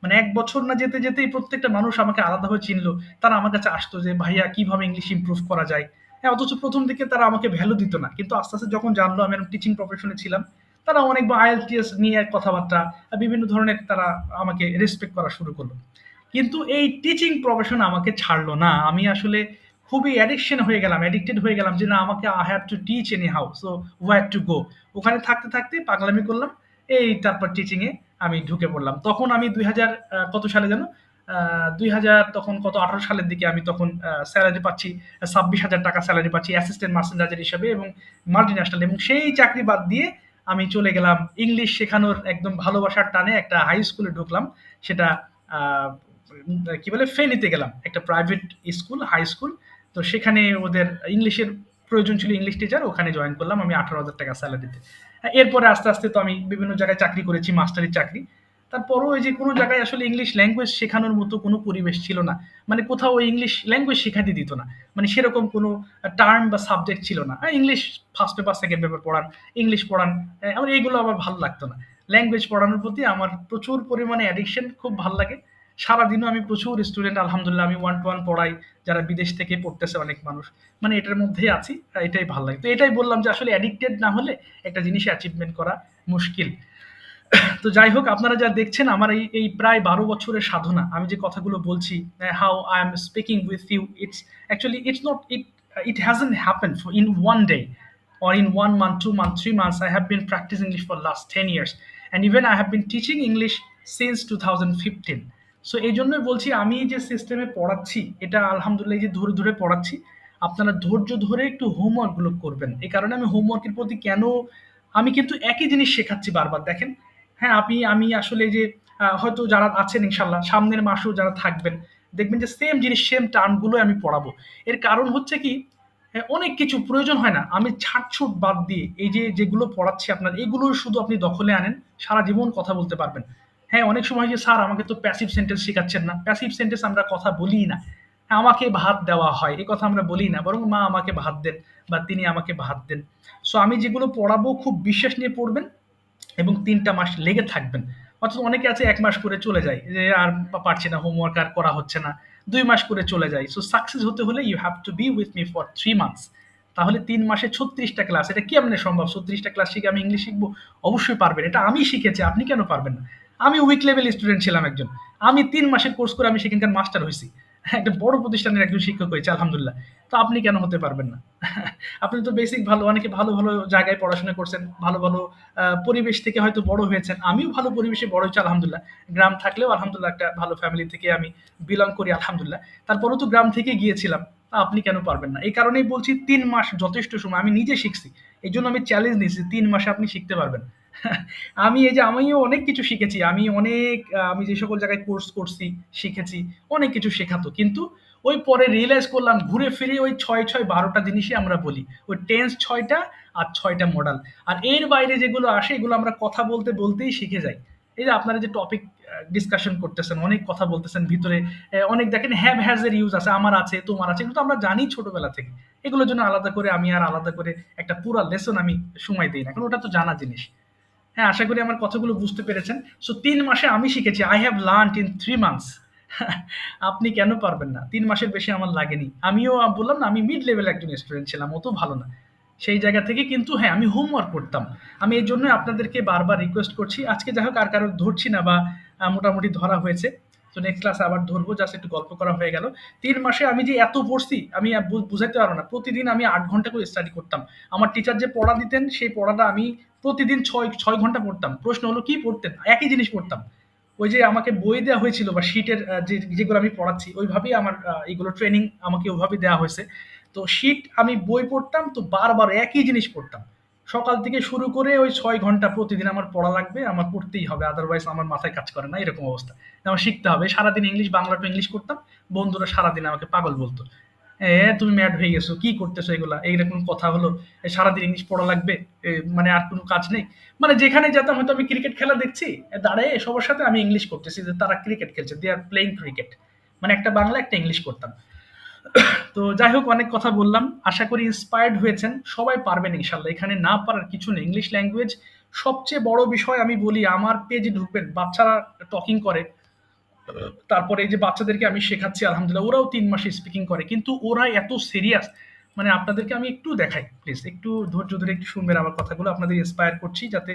[SPEAKER 1] মানে 1 বছর না যেতে যেতেই প্রত্যেকটা মানুষ আমাকে আলাদাভাবে চিনলো। তারা আমার কাছে আসতো যে ভাইয়া কিভাবে ইংলিশ ইমপ্রুভ করা যায়। হ্যাঁ, অথচ প্রথম দিকে তারা আমাকে ভ্যালু দিত না, কিন্তু আস্তে আস্তে যখন জানলো আমি টিচিং প্রফেশনে ছিলাম, তারা অনেক আইএলটিএস নিয়ে কথাবার্তা, বিভিন্ন ধরনের তারা আমাকে রেসপেক্ট করা শুরু করলো। কিন্তু এই টিচিং প্রফেশন আমাকে ছাড়লো না। আমি আসলে খুবই অ্যাডিকশন হয়ে গেলাম, অ্যাডিক্টেড হয়ে গেলাম যে না, আমাকে I have to teach any how, so where to go. ওখানে থাকতে থাকতে পাগলামি করলাম। এই তারপর টিচিং এ আমি ঢুকে পড়লাম। তখন আমি 2000 কত সালে যেন, 2000 তখন কত 18 সালের দিকে আমি তখন স্যালারি পাচ্ছি, 26,000 টাকা স্যালারি পাচ্ছি অ্যাসিস্ট্যান্ট মার্চেন্ডাইজার হিসেবে, এবং মাল্টি ন্যাশনাল। এবং সেই চাকরি বাদ দিয়ে আমি চলে গেলাম ইংলিশ শেখানোর একদম ভালোবাসার টানে একটা হাই স্কুলে ঢুকলাম। সেটা আহ, কি বলে, ফেনীতে গেলাম, একটা প্রাইভেট স্কুল, হাই স্কুল। তো সেখানে ওদের ইংলিশের প্রয়োজন ছিল, ইংলিশ টিচার, ওখানে জয়েন করলাম আমি 18,000 টাকা স্যালারিতে। এরপরে আস্তে আস্তে তো আমি বিভিন্ন জায়গায় চাকরি করেছি, মাস্টারি চাকরি। তারপরও ওই যে কোনো জায়গায় আসলে ইংলিশ ল্যাঙ্গুয়েজ শেখানোর মতো কোনো পরিবেশ ছিল না। মানে কোথাও ওই ইংলিশ ল্যাঙ্গুয়েজ শেখাতে দিত না, মানে সেরকম কোনো টার্ম বা সাবজেক্ট ছিল না। English first paper second paper পড়ান, ইংলিশ পড়ান, আমার এইগুলো আমার ভালো লাগতো না। ল্যাঙ্গুয়েজ পড়ানোর প্রতি আমার প্রচুর পরিমাণে অ্যাডিকশন, খুব ভালো লাগে। সারাদিনও আমি প্রচুর স্টুডেন্ট আলহামদুলিল্লাহ আমি 1 to 1 পড়াই, যারা বিদেশ থেকে পড়তেছে অনেক মানুষ। মানে এটার মধ্যেই আছি। এটাই ভাল লাগে। তো এটাই বললাম যে আসলে অ্যাডিক্টেড না হলে একটা জিনিস অ্যাচিভমেন্ট করা মুশকিল। তো যাই হোক আপনারা যা দেখছেন আমার এই প্রায় 12 বছরের সাধনা, আমি যে কথাগুলো বলছি, how I am speaking with you, it's actually it's not it hasn't happened for in one day or in 1 month, 2 months, 3 months. I have been practicing English for last 10 years, and even I have been teaching English since 2015. So এই জন্যই বলছি আমি যে সিস্টেমে পড়াচ্ছি এটা আলহামদুলিল্লাহ এই যে ধরে ধরে পড়াচ্ছি, আপনারা ধৈর্য ধরে একটু হোমওয়ার্কগুলো করবেন। এই কারণে আমি হোমওয়ার্কের প্রতি কেন, আমি কিন্তু একই জিনিস শেখাচ্ছি বারবার। দেখেন, হ্যাঁ, আমি আসলে এই যে হয়তো যারা আছেন ইনশাল্লাহ সামনের মাসেও যারা থাকবেন, দেখবেন যে সেম জিনিস সেম টার্মগুলোই আমি পড়াবো। এর কারণ হচ্ছে কি, অনেক কিছু প্রয়োজন হয় না। আমি ছাঁটছুট বাদ দিয়ে এই যে যেগুলো পড়াচ্ছি আপনার, এগুলো শুধু আপনি দখলে আনেন, সারা জীবন কথা বলতে পারবেন। হ্যাঁ, অনেক সময় যে স্যার আমাকে তো প্যাসিভ সেন্টেন্স শেখাচ্ছেন না। প্যাসিভ সেন্টেন্স আমরা কথা বলিই না। হ্যাঁ, আমাকে ভাত দেওয়া হয়, এই কথা আমরা বলি না। বরং মা আমাকে ভাত দেন বা তিনি আমাকে ভাত দেন। সো আমি যেগুলো পড়াবো খুব বিশ্বাস নিয়ে পড়বেন এবং ৩ টা মাস লেগে থাকবেন। অথচ অনেকে আছে ১ মাস করে চলে যায়। যে আর পারছি না, হোমওয়ার্ক আর করা হচ্ছে না। ২ মাস করে চলে যায়। সো সাকসেস হতে হলে you have to be with me for 3 months. তাহলে ৩ মাসে ৩৬ টা ক্লাস। এটা কেমনে সম্ভব? ৩৬ টা ক্লাস শিখে আমি ইংলিশ শিখবো? অবশ্যই পারবেন। এটা আমি শিখেছি, আপনি কেন পারবেন না? আমি উইক লেভেল স্টুডেন্ট ছিলাম একজন। আমি ৩ মাসের কোর্স করে আমি সেখানকার মাস্টার হইছি। একটা বড় প্রতিষ্ঠানের একজন শিক্ষক হয়েছে আলহামদুলিল্লাহ। তো আপনি কেন হতে পারবেন না? আপনি তো বেসিক ভালো, অনেকে ভালো, ভালো জায়গায় পড়াশোনা করছেন, ভালো, ভালো পরিবেশ থেকে হয়তো বড় হয়েছেন। আমিও ভালো পরিবেশে বড় হয়েছি আলহামদুলিল্লাহ। গ্রাম থাকলেও আলহামদুলিল্লাহ একটা ভালো ফ্যামিলি থেকে আমি বিলং করি আলহামদুলিল্লাহ। তারপরেও তো গ্রাম থেকে গিয়েছিলাম। আপনি কেন পারবেন না? এই কারণেই বলছি ৩ মাস যথেষ্ট সময়। আমি নিজে শিখছি। এজন্য আমি চ্যালেঞ্জ নিয়েছি ৩ মাসে আপনি শিখতে পারবেন। আমি এই যে আমিও অনেক কিছু শিখেছি। আমি অনেক আমি যে সকল জায়গায় কোর্স করছি, শিখেছি, অনেক কিছু শেখাতো। কিন্তু ওই পরে রিয়ালাইজ করলাম ঘুরে ফিরে ওই ৬, ৬, ১২ টা জিনিসই আমরা বলি। ওই টেন্স ৬ টা আর ৬ টা মডাল। আর এর বাইরে যেগুলো আসে এগুলো আমরা কথা বলতে, বলতেই শিখে যাই। এই যে আপনারা যে টপিক ডিসকাশন করতেছেন, অনেক কথা বলতেছেন ভিতরে, অনেক দেখেন হ্যাভ হ্যাজ এর ইউজ আছে, আমার আছে, তোমার আছে। এগুলো তো আমরা জানি ছোটবেলা থেকে। এগুলোর জন্য আলাদা করে আমি আর আলাদা করে একটা পুরা লেসন আমি সময় দেই না। কারণ ওটা তো জানা জিনিস। হ্যাঁ, আশা করি আমার কথাগুলো বুঝতে পেরেছেন। সো ৩ মাসে আমি শিখেছি। I have learned in 3 months. আপনি কেন পারবেন না? ৩ মাসের বেশি আমার লাগেনি। আমিও বললাম না আমি মিড লেভেল একজন স্টুডেন্ট ছিলাম, অত ভালো না। সেই জায়গা থেকে কিন্তু হ্যাঁ, আমি হোমওয়ার্ক করতাম। আমি এজন্যই আপনাদেরকে বারবার রিকোয়েস্ট করছি। আজকে যাই হোক আর কারো ধরছি না বা মোটামুটি ধরা হয়েছে। তো নেক্সট ক্লাসে আবার ধরবো। জাস্ট একটু গল্প করা হয়ে গেল। ৩ মাসে আমি যে এত পড়ছি আমি বুঝাইতে পারব না। প্রতিদিন আমি ৮ ঘন্টা করে স্টাডি করতাম। আমার টিচার যে পড়া দিতেন সেই পড়াটা আমি প্রতিদিন ৬ ঘন্টা পড়তাম। প্রশ্ন হলো কি পড়তেন? একই জিনিস পড়তাম। ওই যে আমাকে বই দেওয়া হয়েছিল বা শিটের যেগুলো আমি পড়াচ্ছি ওইভাবেই আমার এইগুলো ট্রেনিং আমাকে ওইভাবেই দেওয়া হয়েছে। তো শিট আমি বই পড়তাম তো বারবার একই জিনিস পড়তাম। সকাল থেকে শুরু করে ওই ৬ ঘন্টা প্রতিদিন আমার পড়া লাগবে, আমার পড়তেই হবে, আদারওয়াইজ আমার মাথায় কাজ করে না, এরকম অবস্থা। আমার শিখতে হবে। সারাদিন ইংলিশ, বাংলা টু ইংলিশ করতাম। বন্ধুরা সারাদিন আমাকে পাগল বলতো, তুমি ম্যাড হয়ে গেছো, কি করতেছো এগুলা, এইরকম কথা হলো, সারাদিন ইংলিশ পড়া লাগবে, মানে আর কোনো কাজ নেই। মানে যেখানে যেতাম হয়তো আমি ক্রিকেট খেলা দেখছি, দাঁড়ায় সবার সাথে আমি ইংলিশ করতেছি যে তারা ক্রিকেট খেলছে, দে আর প্লেইং ক্রিকেট। মানে একটা বাংলা একটা ইংলিশ করতাম। তো যাই হোক অনেক কথা বললাম। আশা করি ইন্সপায়ার্ড হয়েছেন। সবাই পারবেন ইনশাল্লাহ। এখানে না পারার কিছু নেই। ইংলিশ ল্যাঙ্গুয়েজ সবচেয়ে বড় বিষয়। আমি বলি আমার পেজে ঢুকবেন, বাচ্চারা টকিং করে, তারপরে এই যে বাচ্চাদেরকে আমি শেখাচ্ছি আলহামদুলিল্লাহ, ওরাও ৩ মাসে স্পিকিং করে। কিন্তু ওরা এত সিরিয়াস, মানে আপনাদেরকে আমি একটু দেখাই, প্লিজ একটু ধৈর্য ধরে একটু শুনবেন আমার কথাগুলো। আপনাদের ইন্সপায়ার করছি যাতে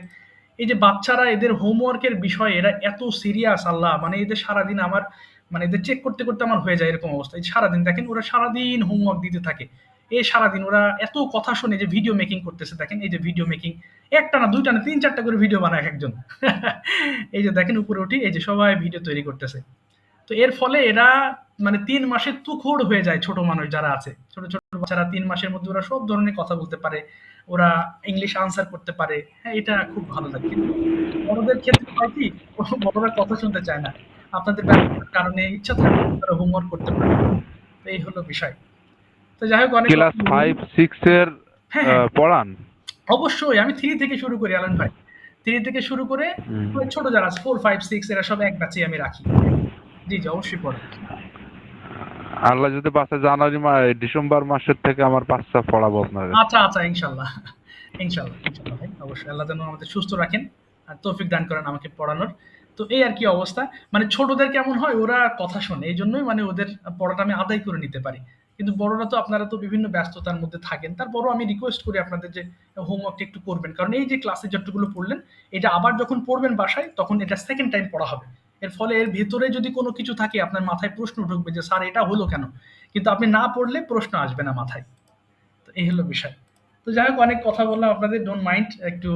[SPEAKER 1] এই যে বাচ্চারা এদের হোমওয়ার্কের বিষয়ে এরা এত সিরিয়াস, আল্লাহ, মানে এদের সারাদিন আমার, মানে এদের চেক করতে করতে আমার হয়ে যায় এরকম অবস্থা। এই সারাদিন দেখেন ওরা সারাদিন হোমওয়ার্ক দিতে থাকে। এই সারাদিন ওরা এত কথা শুনে যে ভিডিও মেকিং করতেছে, দেখেন এই যে ভিডিও মেকিং, একটা না দুইটা না ৩, ৪টা করে ভিডিও বানায় একজন। এই যে দেখেন উপরে উঠি, এই যে সবাই ভিডিও তৈরি করতেছে। তো এর ফলে এরা মানে ৩ মাসে তুখোড় হয়ে যায়। ছোট মানুষ যারা আছে, ছোট ছোট বাচ্চারা ৩ মাসের মধ্যে ওরা সব ধরনের কথা বলতে পারে, ওরা ইংলিশ আনসার করতে পারে। হ্যাঁ, এটা খুব ভালো লাগে। কিন্তু বড়দের ক্ষেত্রে হয় কি, বড়রা কথা শুনতে চায় না। আপনাদের ব্যস্ততার কারণে ইচ্ছা থাকলে তারা হোমওয়ার্ক করতে পারে। তো এই হলো বিষয়। তো যাই হোক অনেক
[SPEAKER 6] ক্লাস 5, 6 এর
[SPEAKER 1] হ্যাঁ, হ্যাঁ,
[SPEAKER 6] পড়ান?
[SPEAKER 1] অবশ্যই আমি 3 থেকে শুরু করি আলান ভাই। 3 থেকে শুরু করে ওই ছোট যারা আছে 4, 5, 6 এরা সব এক ব্যাচে আমি রাখি। জি, জি, অবশ্যই পড়ে।
[SPEAKER 6] আল্লাহ যদি বাঁচে ডিসেম্বর মাসের থেকে আমার বাচ্চা পড়াবো আপনার কাছে।
[SPEAKER 1] আচ্ছা, আচ্ছা, ইনশাল্লাহ। ইনশাল্লাহ, ইনশাল্লাহ ভাই, অবশ্যই আল্লাহ যেন আমাদের সুস্থ রাখেন আর তৌফিক দান করেন আমাকে পড়ানোর। তো এই আর কি অবস্থা। মানে ছোটদের কেমন হয়, ওরা কথা শোনে, এই জন্যই মানে ওদের পড়াটা আমি আদায় করে নিতে পারি। কিন্তু বড়রা তো, আপনারা তো বিভিন্ন ব্যস্ততার মধ্যে থাকেন, তারপরও আমি রিকোয়েস্ট করি আপনাদের যে হোমওয়ার্কটা একটু করবেন, কারণ এই যে ক্লাসে যতগুলো পড়লেন, এটা আবার যখন পড়বেন বাসায়, তখন এটা সেকেন্ড টাইম পড়া হবে। এর ফলে এর ভেতরে যদি কোনো কিছু থাকে, আপনার মাথায় প্রশ্ন ঢুকবে যে স্যার এটা হলো কেন, কিন্তু আপনি না পড়লে প্রশ্ন আসবে না মাথায়। তো এই হলো বিষয়। তো যাই হোক, অনেক কথা বললাম আপনাদের, ডোন্ট মাইন্ড, একটু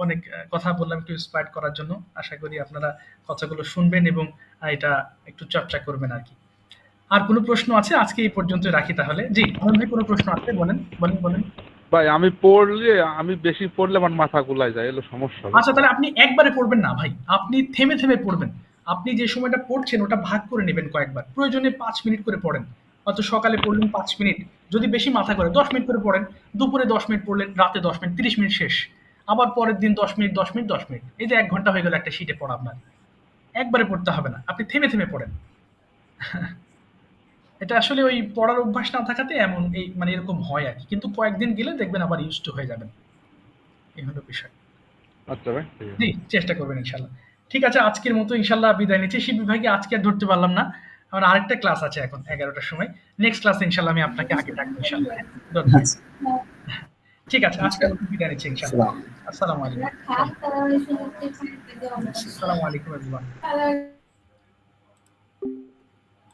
[SPEAKER 1] অনেক কথা বললাম একটু ইন্সপায়ার্ড করার জন্য। আশা করি আপনারা কথাগুলো শুনবেন এবং এটা একটু চর্চা করবেন আর কি। আর কোনো প্রশ্ন আছে? আজকে এই পর্যন্তই রাখি তাহলে। জি, আমার ভাই কোনো প্রশ্ন আছে? বলেন, বলেন, বলেন।
[SPEAKER 6] ভাই আমি বেশি পড়লে আমার মাথা গুলাই যায়, এলো সমস্যা
[SPEAKER 1] আচ্ছা,
[SPEAKER 6] বুঝছেন?
[SPEAKER 1] তাহলে আপনি একবারে পড়বেন না ভাই। আপনি থেমে, থেমে পড়বেন। আপনি যে সময়টা পড়ছেন ওটা ভাগ করে নেবেন কয়েকবার। প্রয়োজনে ৫ মিনিট করে পড়েন। হয়তো সকালে পড়লেন ৫ মিনিট। যদি বেশি মাথা করে ১০ মিনিট করে পড়েন। দুপুরে ১০ মিনিট পড়লেন, রাতে ১০ মিনিট, ৩০ মিনিট শেষ। আবার পরের দিন ১০ মিনিট, ১০ মিনিট, ১০ মিনিট। এই যে ১ ঘন্টা হয়ে গেল একটা শিটে পড়া আপনার। একবারে পড়তে হবে না। আপনি থেমে, থেমে পড়েন। এটা আসলে ওই পড়ার অভ্যাস না থাকাতে এমন এই মানে এরকম হয় আরকি। কিন্তু কয়েকদিন গেলে দেখবেন আবার ইউজড টু হয়ে যাবেন। এই হলো বিষয়।
[SPEAKER 6] আচ্ছা ভাই, ঠিক আছে।
[SPEAKER 1] জি, চেষ্টা করবেন ইনশাল্লাহ। ঠিক আছে, আজকের মতো ইনশাল্লাহ বিদায় নিচ্ছি। শিল্পী ভাইকে আজকে আর ধরতে পারলাম না। আমার আরেকটা ক্লাস আছে এখন ১১টার সময়। নেক্সট ক্লাসে ইনশাল্লাহ আমি আপনাকে আগে ডাকবো ইনশাল্লাহ। হ্যাঁ? ধন্যবাদ। ঠিক আছে, আজকের মতো বিদায় নিচ্ছি ইনশাল্লাহ। আসসালামু আলাইকুম। আসসালামু আলাইকুম এভরিওয়ান।